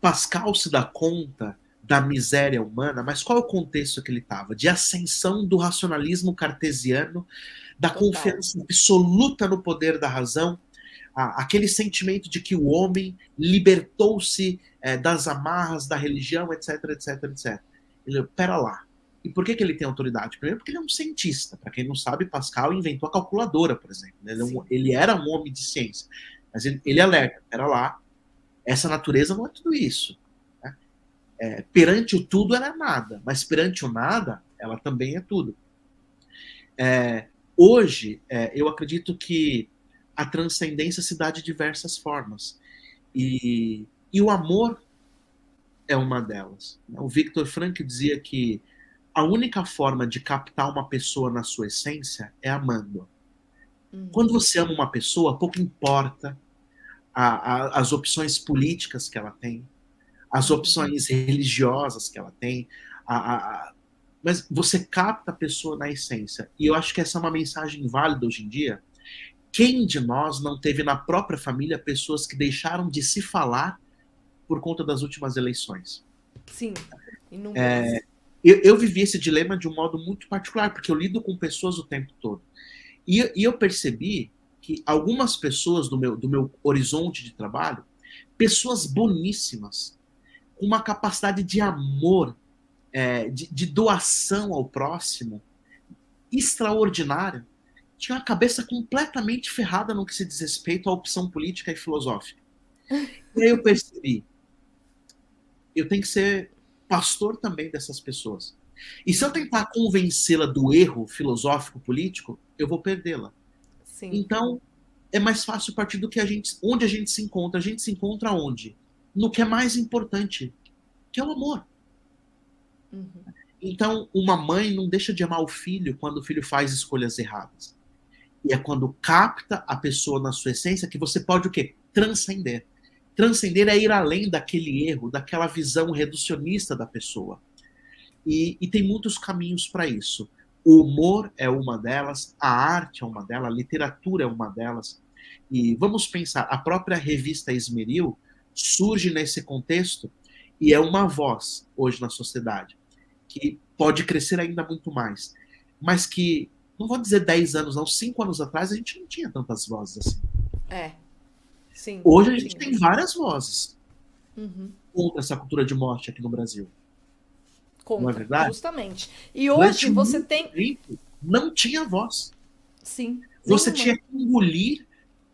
Pascal se dá conta da miséria humana, mas qual é o contexto que ele estava? De ascensão do racionalismo cartesiano, da confiança absoluta no poder da razão, aquele sentimento de que o homem libertou-se das amarras da religião, etc, etc, etc. Ele, pera lá. E por que ele tem autoridade? Primeiro porque ele é um cientista. Para quem não sabe, Pascal inventou a calculadora, por exemplo. Ele era um homem de ciência. Mas ele alerta, pera lá, essa natureza não é tudo isso. Perante o tudo ela é nada, mas perante o nada ela também é tudo. Hoje, eu acredito que a transcendência se dá de diversas formas. E o amor é uma delas. O Viktor Frankl dizia que a única forma de captar uma pessoa na sua essência é amando. Quando você ama uma pessoa, pouco importa as opções políticas que ela tem, as opções religiosas que ela tem, mas você capta a pessoa na essência. E eu acho que essa é uma mensagem válida hoje em dia. Quem de nós não teve na própria família pessoas que deixaram de se falar por conta das últimas eleições? Sim. Eu vivi esse dilema de um modo muito particular, porque eu lido com pessoas o tempo todo. E eu percebi que algumas pessoas do meu horizonte de trabalho, pessoas boníssimas, com uma capacidade de amor, de doação ao próximo, extraordinária, tinha a cabeça completamente ferrada no que se diz respeito à opção política e filosófica. E aí eu percebi, eu tenho que ser pastor também dessas pessoas. E se eu tentar convencê-la do erro filosófico político, eu vou perdê-la. Sim. Então, é mais fácil partir do que onde a gente se encontra. A gente se encontra onde? No que é mais importante, que é o amor. Então, uma mãe não deixa de amar o filho quando o filho faz escolhas erradas. E é quando capta a pessoa na sua essência que você pode o quê? Transcender. Transcender é ir além daquele erro, daquela visão reducionista da pessoa. E tem muitos caminhos para isso. O humor é uma delas, a arte é uma delas, a literatura é uma delas. E vamos pensar, a própria revista Esmeril surge nesse contexto e é uma voz hoje na sociedade que pode crescer ainda muito mais. Mas que, não vou dizer 10 anos, não, 5 anos atrás a gente não tinha tantas vozes assim. Sim. Hoje a gente tem várias vozes contra essa cultura de morte aqui no Brasil. Não é verdade? Justamente. E hoje você tem... tempo, não tinha voz. Sim. Você tinha que engolir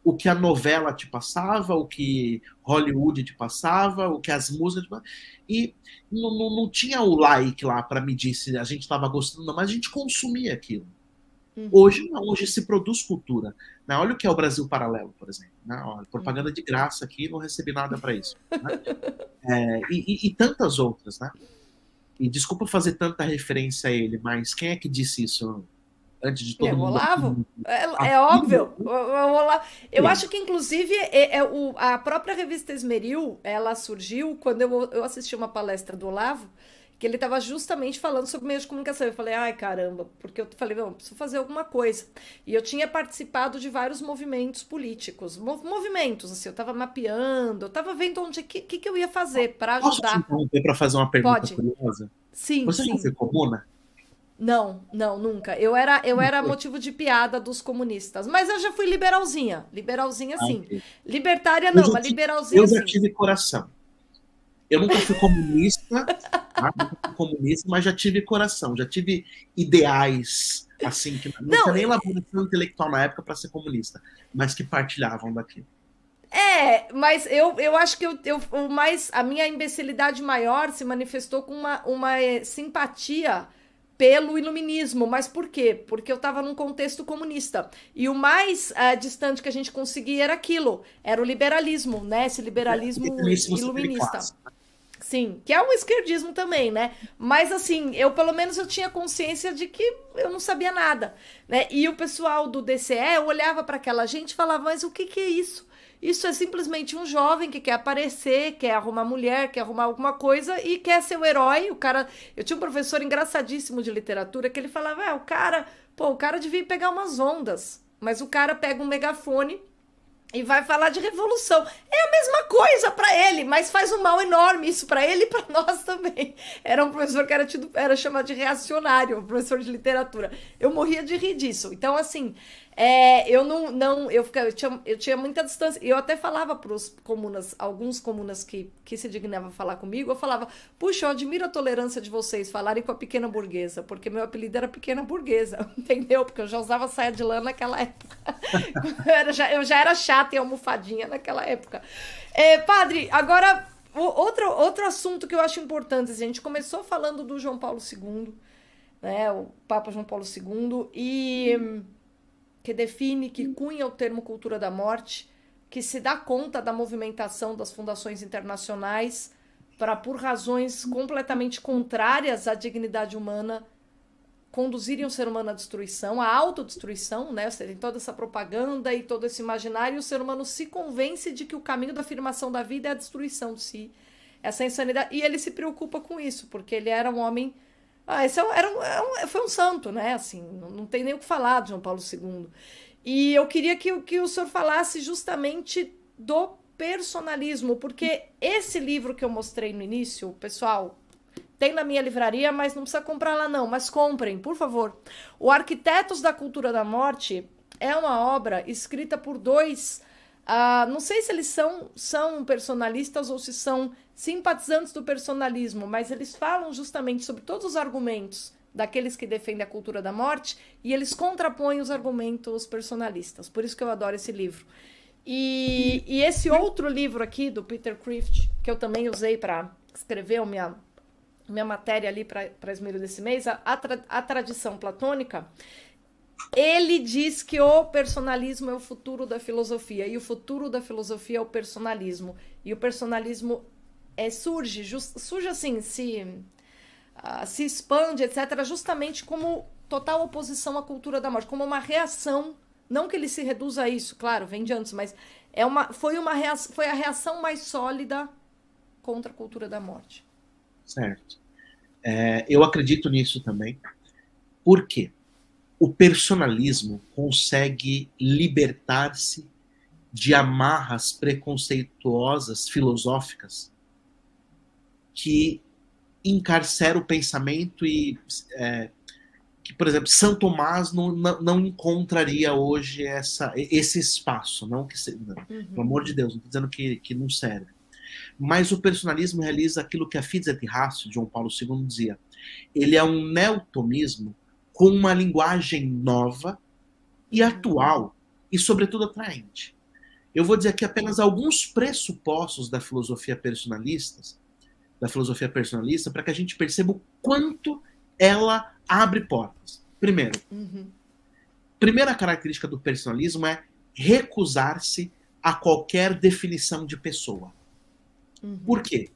o que a novela te passava, o que Hollywood te passava, o que as músicas te passavam. E não tinha o like lá para medir se a gente estava gostando, não, mas a gente consumia aquilo. Hoje não, hoje se produz cultura. Né? Olha o que é o Brasil Paralelo, por exemplo. Né? Olha, propaganda de graça aqui, não recebi nada para isso. Né? E tantas outras, né? E desculpa fazer tanta referência a ele, mas quem é que disse isso antes de todo mundo? Olavo? É óbvio. Eu acho que, inclusive, a própria revista Esmeril, ela surgiu quando eu assisti uma palestra do Olavo, que ele estava justamente falando sobre meios de comunicação. Eu falei, ai caramba, porque eu falei, não, preciso fazer alguma coisa. E eu tinha participado de vários movimentos políticos, movimentos, assim, eu estava mapeando, eu estava vendo onde que eu ia fazer para Posso te ajudar. interromper para fazer uma pergunta Pode? curiosa? Sim, Você já sim. foi comuna? Não, não, nunca. Eu era motivo de piada dos comunistas, mas eu já fui liberalzinha, liberalzinha Ah, sim. ok. Libertária Eu não, já mas tive, liberalzinha eu já sim. tive coração. Eu nunca fui comunista, tá? Nunca fui comunista, mas já tive coração, já tive ideais, assim, que não tinha Não, nem elaboração intelectual na época para ser comunista, mas que partilhavam daquilo. mas eu acho que o mais, a minha imbecilidade maior se manifestou com uma simpatia pelo iluminismo. Mas por quê? Porque eu estava num contexto comunista. E o mais distante que a gente conseguia era aquilo, era o liberalismo, né? Esse Porque liberalismo nisso você teve iluminista. classe. Sim, que é um esquerdismo também, né? Mas assim, eu pelo menos eu tinha consciência de que eu não sabia nada, né? E o pessoal do DCE olhava para aquela gente e falava, mas o que é isso? Isso é simplesmente um jovem que quer aparecer, quer arrumar mulher, quer arrumar alguma coisa e quer ser o herói. O cara, eu tinha um professor engraçadíssimo de literatura que ele falava, o cara devia pegar umas ondas, mas o cara pega um megafone e vai falar de revolução. É a mesma coisa para ele, mas faz um mal enorme isso para ele e para nós também. Era um professor que era chamado de reacionário, um professor de literatura. Eu morria de rir disso. Então, assim, eu não eu tinha muita distância. Eu até falava para os comunas, alguns comunas que se dignavam a falar comigo, eu falava, puxa, eu admiro a tolerância de vocês falarem com a pequena burguesa, porque meu apelido era pequena burguesa, entendeu? Porque eu já usava saia de lã naquela época. Eu já era chata e almofadinha naquela época. Padre, agora, outro assunto que eu acho importante, a gente começou falando do João Paulo II, né, o Papa João Paulo II, e que define, que cunha o termo cultura da morte, que se dá conta da movimentação das fundações internacionais para, por razões completamente contrárias à dignidade humana, conduzirem o ser humano à destruição, à autodestruição, né? Você tem toda essa propaganda e todo esse imaginário, e o ser humano se convence de que o caminho da afirmação da vida é a destruição de si, essa insanidade, e ele se preocupa com isso, porque ele era um homem... foi um santo, né? Assim, não tem nem o que falar de João Paulo II. E eu queria que o senhor falasse justamente do personalismo, porque esse livro que eu mostrei no início, pessoal... Tem na minha livraria, mas não precisa comprar lá não. Mas comprem, por favor. O Arquitetos da Cultura da Morte é uma obra escrita por dois... não sei se eles são personalistas ou se são simpatizantes do personalismo, mas eles falam justamente sobre todos os argumentos daqueles que defendem a cultura da morte e eles contrapõem os argumentos personalistas. Por isso que eu adoro esse livro. E esse outro livro aqui, do Peter Kreeft, que eu também usei para escrever a minha matéria ali para Esmero desse mês, a tradição platônica, ele diz que o personalismo é o futuro da filosofia, e o futuro da filosofia é o personalismo. E o personalismo surge assim, se expande, etc., justamente como total oposição à cultura da morte, como uma reação, não que ele se reduza a isso, claro, vem de antes, mas foi a reação mais sólida contra a cultura da morte. Certo. Eu acredito nisso também. Por quê? O personalismo consegue libertar-se de amarras preconceituosas, filosóficas, que encarceram o pensamento e que, por exemplo, São Tomás não encontraria hoje esse espaço. Não que pelo amor de Deus, não estou dizendo que não serve. Mas o personalismo realiza aquilo que a Fides et Ratio, João Paulo II, dizia. Ele é um neotomismo com uma linguagem nova e atual, e sobretudo atraente. Eu vou dizer aqui apenas alguns pressupostos da filosofia personalista, para que a gente perceba o quanto ela abre portas. Primeiro, primeira característica do personalismo é recusar-se a qualquer definição de pessoa. Por quê?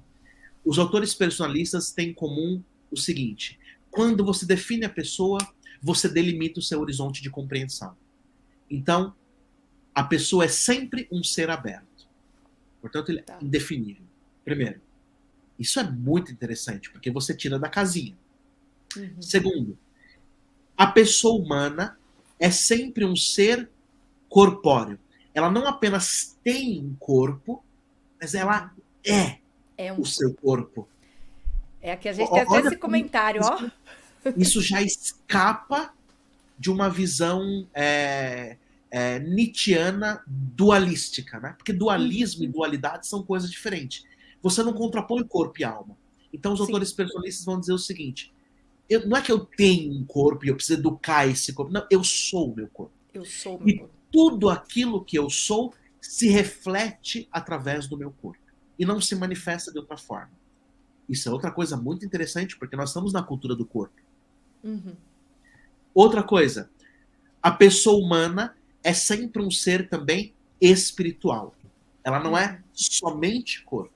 Os autores personalistas têm em comum o seguinte: quando você define a pessoa, você delimita o seu horizonte de compreensão. Então, a pessoa é sempre um ser aberto. Portanto, ele é indefinível. Primeiro. Isso é muito interessante, porque você tira da casinha. Uhum. Segundo, a pessoa humana é sempre um ser corpóreo. Ela não apenas tem um corpo, mas ela é É o seu corpo. É que a gente tem até esse comentário, ó. Isso já escapa de uma visão nietzschiana dualística, né? Porque dualismo e dualidade são coisas diferentes. Você não contrapõe corpo e alma. Então os autores personalistas vão dizer o seguinte: não é que eu tenho um corpo e eu preciso educar esse corpo. Não, eu sou o meu corpo. Eu sou o meu corpo. E tudo aquilo que eu sou se reflete através do meu corpo. E não se manifesta de outra forma. Isso é outra coisa muito interessante, porque nós estamos na cultura do corpo. Uhum. Outra coisa, a pessoa humana é sempre um ser também espiritual. Ela não é somente corpo.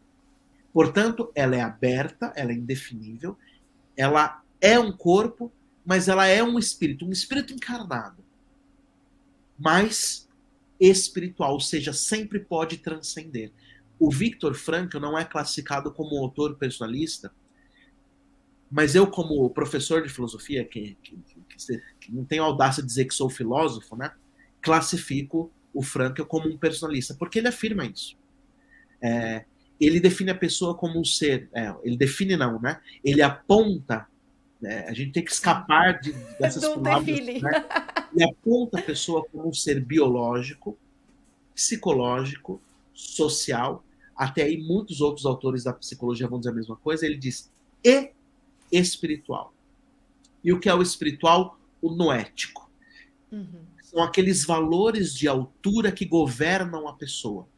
Portanto, ela é aberta, ela é indefinível, ela é um corpo, mas ela é um espírito encarnado, mas espiritual, ou seja, sempre pode transcender. O Viktor Frankl não é classificado como um autor personalista, mas eu, como professor de filosofia, que não tenho audácia de dizer que sou filósofo, né, classifico o Frankl como um personalista, porque ele afirma isso. Ele define a pessoa como um ser, ele define não, né? Ele aponta, a gente tem que escapar dessas palavras, né? Ele aponta a pessoa como um ser biológico, psicológico, social, até aí muitos outros autores da psicologia vão dizer a mesma coisa, ele diz e espiritual. E o que é o espiritual? O noético. Uhum. São aqueles valores de altura que governam a pessoa.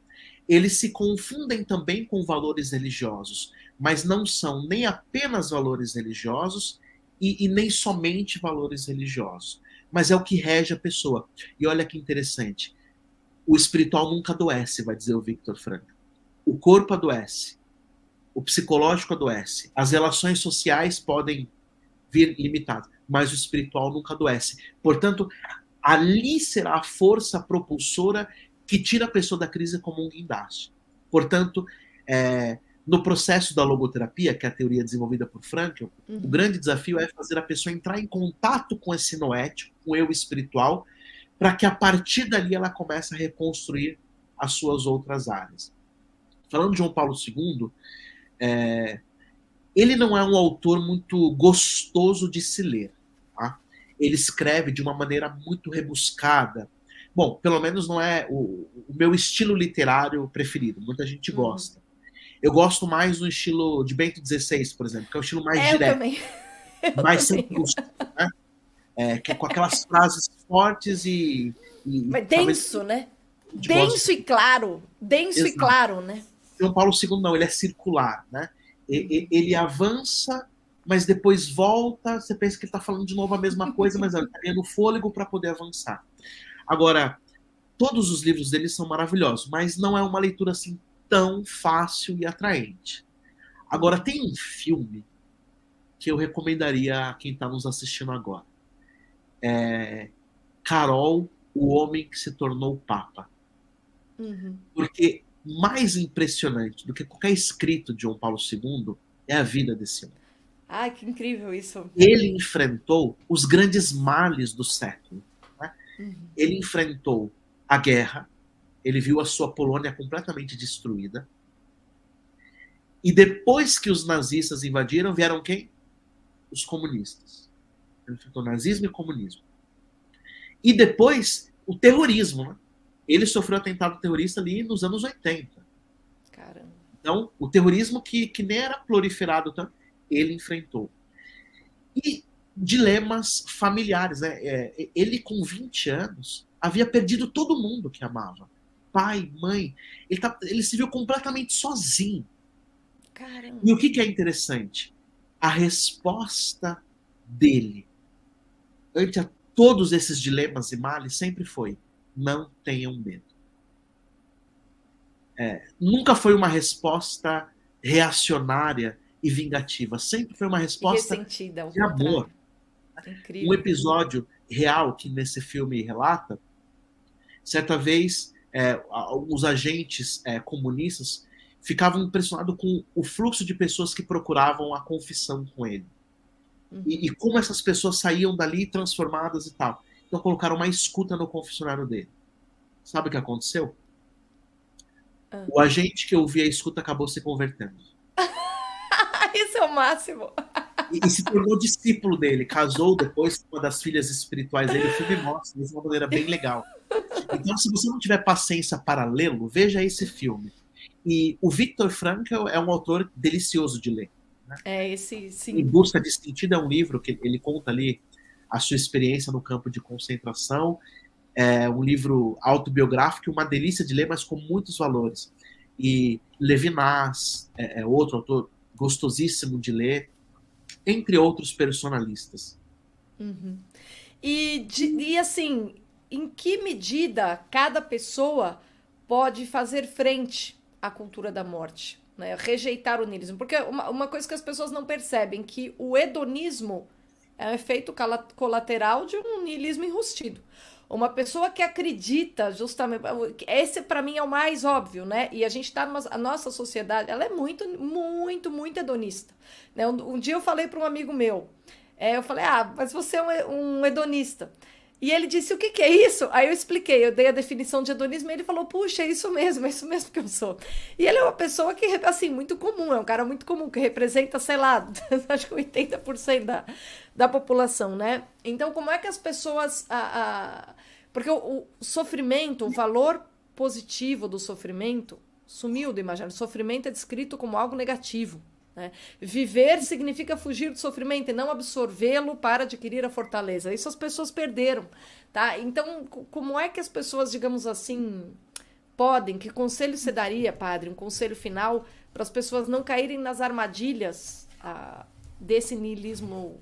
Eles se confundem também com valores religiosos, mas não são nem apenas valores religiosos e nem somente valores religiosos, mas é o que rege a pessoa. E olha que interessante, o espiritual nunca adoece, vai dizer o Viktor Frankl. O corpo adoece, o psicológico adoece, as relações sociais podem vir limitadas, mas o espiritual nunca adoece. Portanto, ali será a força propulsora que tira a pessoa da crise como um guindaste. Portanto, no processo da logoterapia, que é a teoria desenvolvida por Frankl, o grande desafio é fazer a pessoa entrar em contato com esse noético, com o eu espiritual, para que a partir dali ela comece a reconstruir as suas outras áreas. Falando de João Paulo II, ele não é um autor muito gostoso de se ler. Tá? Ele escreve de uma maneira muito rebuscada. Bom, pelo menos não é o meu estilo literário preferido. Muita gente gosta. Eu gosto mais do estilo de Bento XVI, por exemplo, que é o estilo mais direto. Mais simples, né? Que é com aquelas frases fortes mas denso, né? Denso e claro. Denso Exato. E claro, né? João Paulo II não, ele é circular, né? Ele avança, mas depois volta, você pensa que ele está falando de novo a mesma coisa, mas ele está ganhando fôlego para poder avançar. Agora, todos os livros dele são maravilhosos, mas não é uma leitura assim tão fácil e atraente. Agora, tem um filme que eu recomendaria a quem está nos assistindo agora. Carol, o Homem que se Tornou Papa. Porque mais impressionante do que qualquer escrito de João Paulo II é a vida desse homem. Ai, que incrível isso. Ele enfrentou os grandes males do século. Né? Ele enfrentou a guerra, ele viu a sua Polônia completamente destruída. E depois que os nazistas invadiram, vieram quem? Os comunistas. Ele enfrentou nazismo e comunismo. E depois, o terrorismo. Né? Ele sofreu atentado terrorista ali nos anos 80. Caramba. Então, o terrorismo que nem era proliferado tanto, ele enfrentou. E dilemas familiares. Né? Ele, com 20 anos, havia perdido todo mundo que amava. Pai, mãe. Ele se viu completamente sozinho. Caramba. E o que é interessante? A resposta dele ante a todos esses dilemas e males sempre foi: não tenham medo. Nunca foi uma resposta reacionária e vingativa. Sempre foi uma resposta ressentida, de amor. Incrível. Um episódio real que nesse filme relata, certa vez, os agentes comunistas ficavam impressionados com o fluxo de pessoas que procuravam a confissão com ele. E como essas pessoas saíam dali transformadas e tal. Então colocaram uma escuta no confessionário dele. Sabe o que aconteceu? O agente que ouvia a escuta acabou se convertendo. Isso é o máximo. E se tornou discípulo dele. Casou depois com uma das filhas espirituais dele. O filme mostra de uma maneira bem legal. Então, se você não tiver paciência para lê-lo, veja esse filme. E o Viktor Frankl é um autor delicioso de ler. Né? Esse sim. Em Busca de Sentido é um livro que ele conta ali a sua experiência no campo de concentração. É um livro autobiográfico, uma delícia de ler, mas com muitos valores. E Levinas é outro autor gostosíssimo de ler, entre outros personalistas. E assim, em que medida cada pessoa pode fazer frente à cultura da morte, né? Rejeitar o niilismo? Porque uma coisa que as pessoas não percebem, que o hedonismo é um efeito colateral de um niilismo enrustido. Uma pessoa que acredita justamente... Esse, para mim, é o mais óbvio, né? E a gente tá a nossa sociedade, ela é muito, muito, muito hedonista. Né? Um dia eu falei para um amigo meu, eu falei, mas você é um hedonista. E ele disse, o que é isso? Aí eu expliquei, eu dei a definição de hedonismo e ele falou, puxa, é isso mesmo que eu sou. E ele é uma pessoa que, assim, muito comum, é um cara muito comum, que representa, sei lá, acho que 80% da população, né? Então, como é que as pessoas... Porque o sofrimento, o valor positivo do sofrimento sumiu do imaginário. O sofrimento é descrito como algo negativo. Né? Viver significa fugir do sofrimento e não absorvê-lo para adquirir a fortaleza. Isso as pessoas perderam. Tá? Então, como é que as pessoas, digamos assim, podem? Que conselho você daria, padre? Um conselho final para as pessoas não caírem nas armadilhas desse niilismo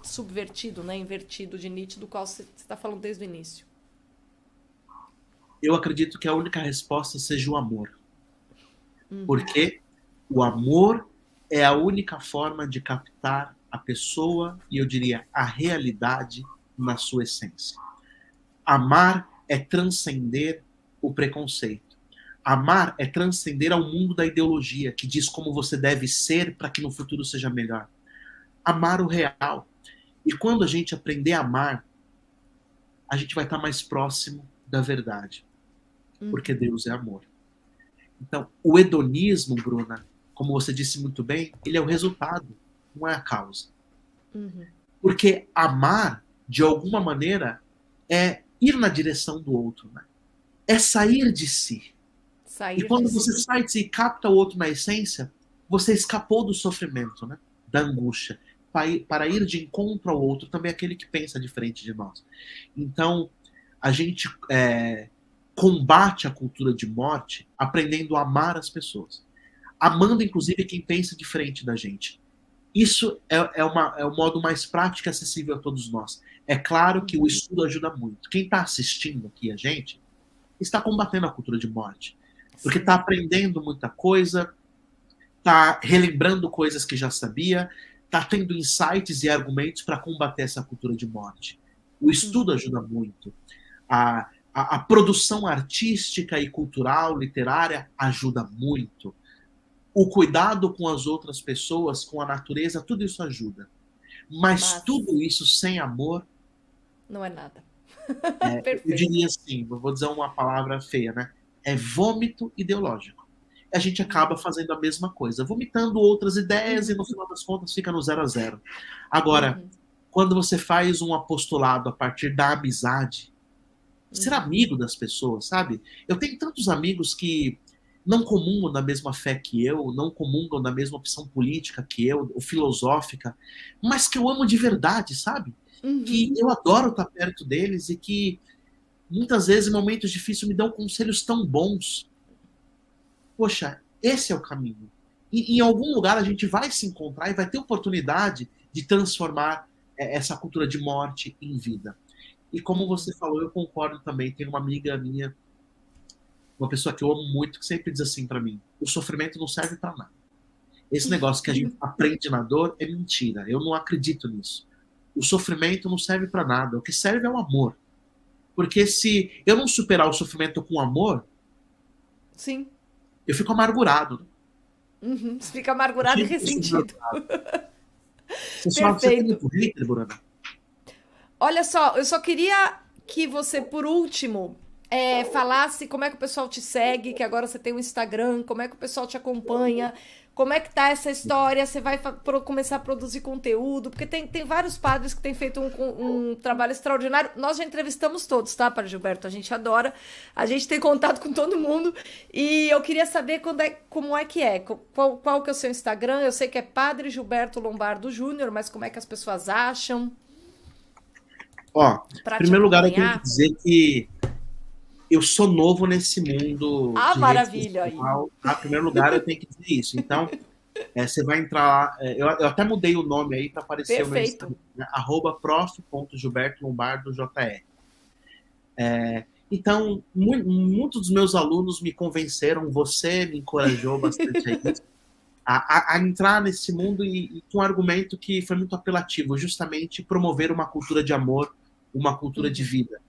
subvertido, né? Invertido de Nietzsche, do qual você está falando desde o início? Eu acredito que a única resposta seja o amor. Porque o amor é a única forma de captar a pessoa e, eu diria, a realidade na sua essência. Amar é transcender o preconceito. Amar é transcender ao mundo da ideologia, que diz como você deve ser para que no futuro seja melhor. Amar o real. E quando a gente aprender a amar, a gente vai estar mais próximo da verdade. Porque Deus é amor. Então, o hedonismo, Bruna, como você disse muito bem, ele é o resultado, não é a causa. Porque amar, de alguma maneira, é ir na direção do outro. Né? É sair de si. E quando você sai de si e capta o outro na essência, você escapou do sofrimento, né? Da angústia, para ir de encontro ao outro, também aquele que pensa diferente de nós. Então, a gente combate a cultura de morte aprendendo a amar as pessoas. Amando, inclusive, quem pensa diferente da gente. Isso é o modo mais prático e acessível a todos nós. É claro que o estudo ajuda muito. Quem está assistindo aqui a gente está combatendo a cultura de morte. Porque está aprendendo muita coisa, está relembrando coisas que já sabia, está tendo insights e argumentos para combater essa cultura de morte. O estudo ajuda muito. A produção artística e cultural, literária, ajuda muito. O cuidado com as outras pessoas, com a natureza, tudo isso ajuda. Mas tudo isso sem amor... não é nada. Eu diria assim, vou dizer uma palavra feia, né? É vômito ideológico. A gente acaba fazendo a mesma coisa, vomitando outras ideias e no final das contas fica no 0 a 0. Agora, quando você faz um apostolado a partir da amizade, ser amigo das pessoas, sabe? Eu tenho tantos amigos que não comungam da mesma fé que eu, não comungam da mesma opção política que eu, ou filosófica, mas que eu amo de verdade, sabe? Que eu adoro estar perto deles e que muitas vezes em momentos difíceis me dão conselhos tão bons. Poxa, esse é o caminho. E em algum lugar a gente vai se encontrar e vai ter oportunidade de transformar essa cultura de morte em vida. E como você falou, eu concordo também. Tem uma amiga minha, uma pessoa que eu amo muito, que sempre diz assim para mim: o sofrimento não serve para nada. Esse negócio que a gente aprende na dor é mentira. Eu não acredito nisso. O sofrimento não serve para nada. O que serve é o amor. Porque se eu não superar o sofrimento com amor, sim, eu fico amargurado. Uhum. Você fica amargurado e ressentido. Você tem muito hater, Bruna? Olha só, eu só queria que você, por último, falasse como é que o pessoal te segue, que agora você tem um Instagram, como é que o pessoal te acompanha, como é que tá essa história, você vai começar a produzir conteúdo, porque tem vários padres que têm feito um trabalho extraordinário. Nós já entrevistamos todos, tá, Padre Gilberto? A gente adora, a gente tem contato com todo mundo, e eu queria saber como é que é, qual que é o seu Instagram. Eu sei que é Padre Gilberto Lombardo Júnior, mas como é que as pessoas acham? Ó, em primeiro lugar, eu tenho que dizer que eu sou novo nesse mundo. Maravilha! Em primeiro lugar, eu tenho que dizer isso. Então, você vai entrar lá. Eu até mudei o nome aí para aparecer o meu Instagram, né? @prof.gilbertolombardojr. Então, muitos dos meus alunos me convenceram, você me encorajou bastante a entrar nesse mundo e com um argumento que foi muito apelativo, justamente promover uma cultura de amor, uma cultura de vida.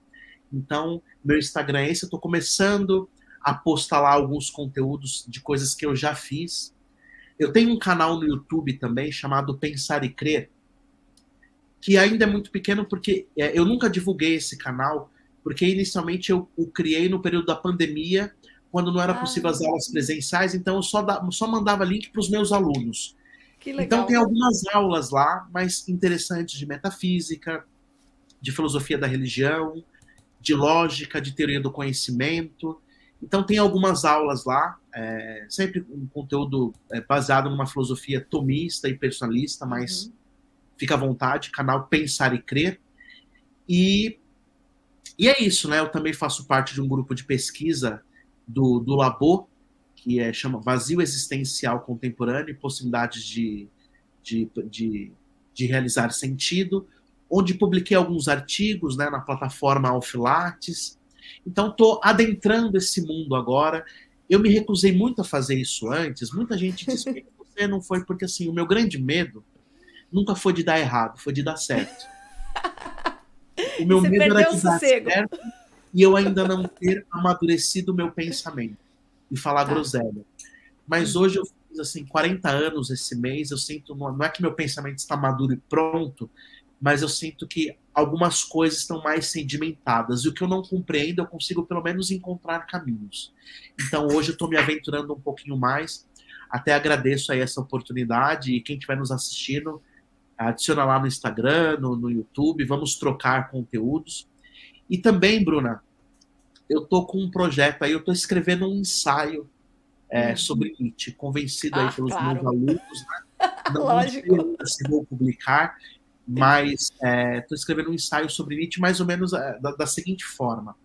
Então, meu Instagram é esse, eu estou começando a postar lá alguns conteúdos de coisas que eu já fiz. Eu tenho um canal no YouTube também, chamado Pensar e Crer, que ainda é muito pequeno, porque eu nunca divulguei esse canal, porque inicialmente eu o criei no período da pandemia, quando não era possível as aulas presenciais, então eu só mandava link para os meus alunos. Que legal. Então tem algumas aulas lá, mais interessantes, de metafísica, de filosofia da religião, de lógica, de teoria do conhecimento. Então tem algumas aulas lá, sempre um conteúdo baseado numa filosofia tomista e personalista, mas fica à vontade, canal Pensar e Crer. E é isso, né? Eu também faço parte de um grupo de pesquisa do Labo, que chama Vazio Existencial Contemporâneo e Possibilidades de Realizar Sentido, onde publiquei alguns artigos, né, na plataforma Alfilates. Então, estou adentrando esse mundo agora. Eu me recusei muito a fazer isso antes. Muita gente diz que você não foi, porque assim, o meu grande medo nunca foi de dar errado, foi de dar certo. O meu medo era de dar certo e eu ainda não ter amadurecido o meu pensamento e falar groselha. Mas hoje eu fiz assim, 40 anos esse mês, eu sinto, não é que meu pensamento está maduro e pronto, mas eu sinto que algumas coisas estão mais sedimentadas. E o que eu não compreendo, eu consigo pelo menos encontrar caminhos. Então hoje eu estou me aventurando um pouquinho mais. Até agradeço aí essa oportunidade. E quem estiver nos assistindo, adiciona lá no Instagram, no YouTube. Vamos trocar conteúdos. E também, Bruna, eu estou com um projeto aí. Eu estou escrevendo um ensaio sobre Nietzsche. Convencido aí pelos meus alunos. Né? Lógico. Não sei se vou publicar, mas estou escrevendo um ensaio sobre Nietzsche mais ou menos da seguinte forma.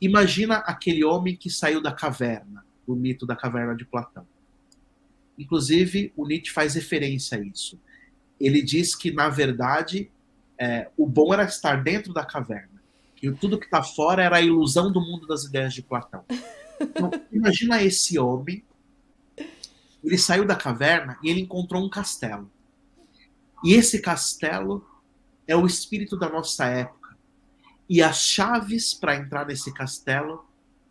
Imagina aquele homem que saiu da caverna, o mito da caverna de Platão. Inclusive, o Nietzsche faz referência a isso. Ele diz que, na verdade, o bom era estar dentro da caverna, que tudo que está fora era a ilusão do mundo das ideias de Platão. Então, imagina esse homem, ele saiu da caverna e ele encontrou um castelo. E esse castelo é o espírito da nossa época. E as chaves para entrar nesse castelo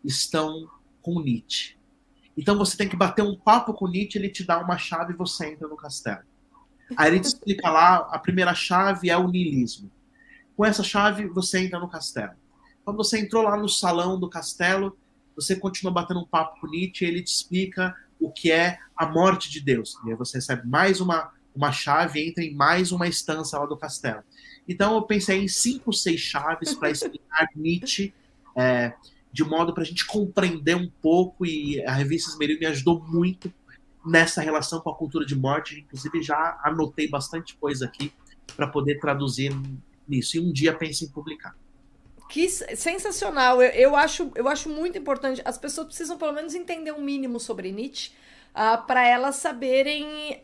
estão com Nietzsche. Então você tem que bater um papo com Nietzsche, ele te dá uma chave e você entra no castelo. Aí ele te explica lá, a primeira chave é o niilismo. Com essa chave você entra no castelo. Quando você entrou lá no salão do castelo, você continua batendo um papo com Nietzsche, ele te explica o que é a morte de Deus. E aí você recebe mais uma chave e entra em mais uma estância lá do castelo. Então eu pensei em 5, 6 chaves para explicar Nietzsche de modo para a gente compreender um pouco, e a revista Esmeril me ajudou muito nessa relação com a cultura de morte. Inclusive já anotei bastante coisa aqui para poder traduzir nisso, e um dia penso em publicar. Que sensacional, eu acho muito importante. As pessoas precisam pelo menos entender um mínimo sobre Nietzsche, para elas saberem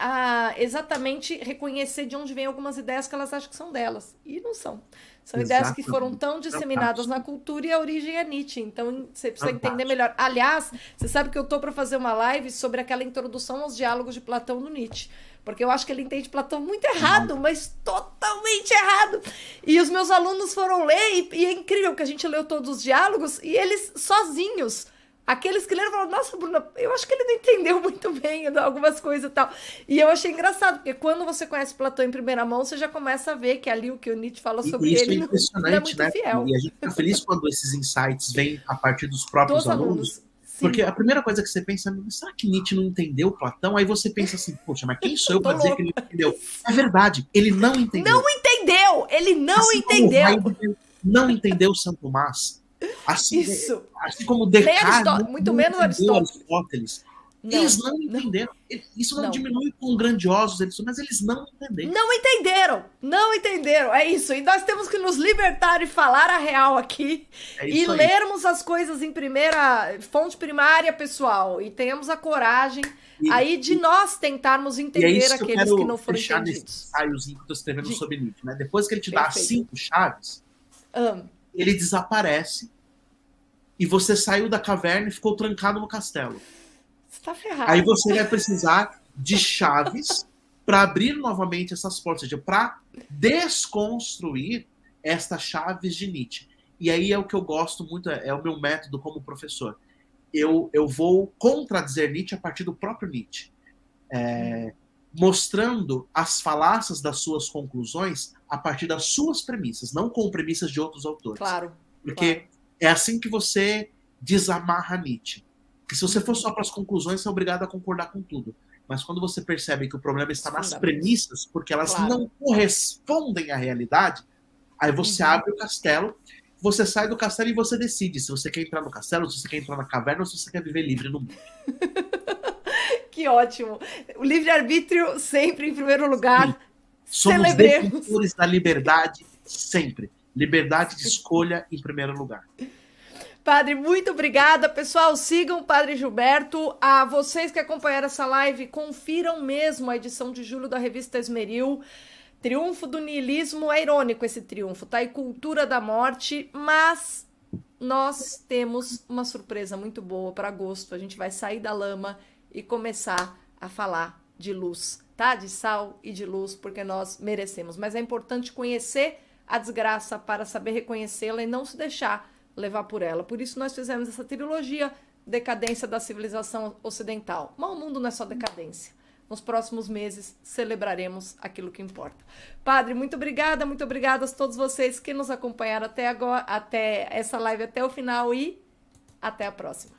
exatamente reconhecer de onde vêm algumas ideias que elas acham que são delas. E não são. São ideias que foram tão disseminadas na cultura, e a origem é Nietzsche. Então você precisa entender melhor. Aliás, você sabe que eu estou para fazer uma live sobre aquela introdução aos diálogos de Platão no Nietzsche. Porque eu acho que ele entende Platão muito errado, mas totalmente errado. E os meus alunos foram ler, e é incrível que a gente leu todos os diálogos, e eles sozinhos Aqueles que leram falaram, nossa, Bruna, eu acho que ele não entendeu muito bem algumas coisas e tal. E eu achei engraçado, porque quando você conhece Platão em primeira mão, você já começa a ver que ali o que o Nietzsche fala sobre Isso é ele não é muito impressionante, né? fiel. E a gente fica feliz quando esses insights vêm a partir dos próprios Dos alunos. Porque a primeira coisa que você pensa, será que Nietzsche não entendeu Platão? Aí você pensa assim, poxa, mas quem sou eu para dizer que ele não entendeu? É verdade, ele não entendeu. Não entendeu! Ele não assim entendeu! Como Heidegger não entendeu Santo Tomás. Assim, Isso. Assim como Descartes, muito menos Aristóteles. Não, eles não entenderam. Isso não diminui com grandiosos, mas eles não entenderam. Não entenderam. É isso. E nós temos que nos libertar e falar a real aqui. E lermos as coisas em primeira fonte primária, pessoal. E tenhamos a coragem aí de nós tentarmos entender aqueles que não foram entendidos. Nesse ensaiozinho que eu tô escrevendo sobre Nietzsche, né? Depois que ele te dá as 5 chaves, ele desaparece e você saiu da caverna e ficou trancado no castelo. Você tá ferrado. Aí você vai precisar de chaves para abrir novamente essas portas, ou seja, para desconstruir estas chaves de Nietzsche. E aí é o que eu gosto muito, é o meu método como professor. Eu vou contradizer Nietzsche a partir do próprio Nietzsche. Mostrando as falácias das suas conclusões a partir das suas premissas, não com premissas de outros autores. Claro. Porque é assim que você desamarra Nietzsche. Porque se você for só para as conclusões, você é obrigado a concordar com tudo. Mas quando você percebe que o problema está nas premissas, porque elas não correspondem à realidade, aí você abre o castelo, você sai do castelo e você decide se você quer entrar no castelo, se você quer entrar na caverna ou se você quer viver livre no mundo. Que ótimo. O livre-arbítrio sempre em primeiro lugar. Sim. Somos defensores da liberdade sempre. Liberdade de escolha em primeiro lugar. Padre, muito obrigada. Pessoal, sigam o Padre Gilberto. A vocês que acompanharam essa live, confiram mesmo a edição de julho da revista Esmeril. Triunfo do niilismo, é irônico esse triunfo, tá? E cultura da morte, mas nós temos uma surpresa muito boa para agosto. A gente vai sair da lama e começar a falar de luz, tá? De sal e de luz, porque nós merecemos. Mas é importante conhecer a desgraça para saber reconhecê-la e não se deixar levar por ela. Por isso nós fizemos essa trilogia Decadência da Civilização Ocidental. Mas o mundo não é só decadência. Nos próximos meses celebraremos aquilo que importa. Padre, muito obrigada a todos vocês que nos acompanharam até agora, até essa live até o final e até a próxima.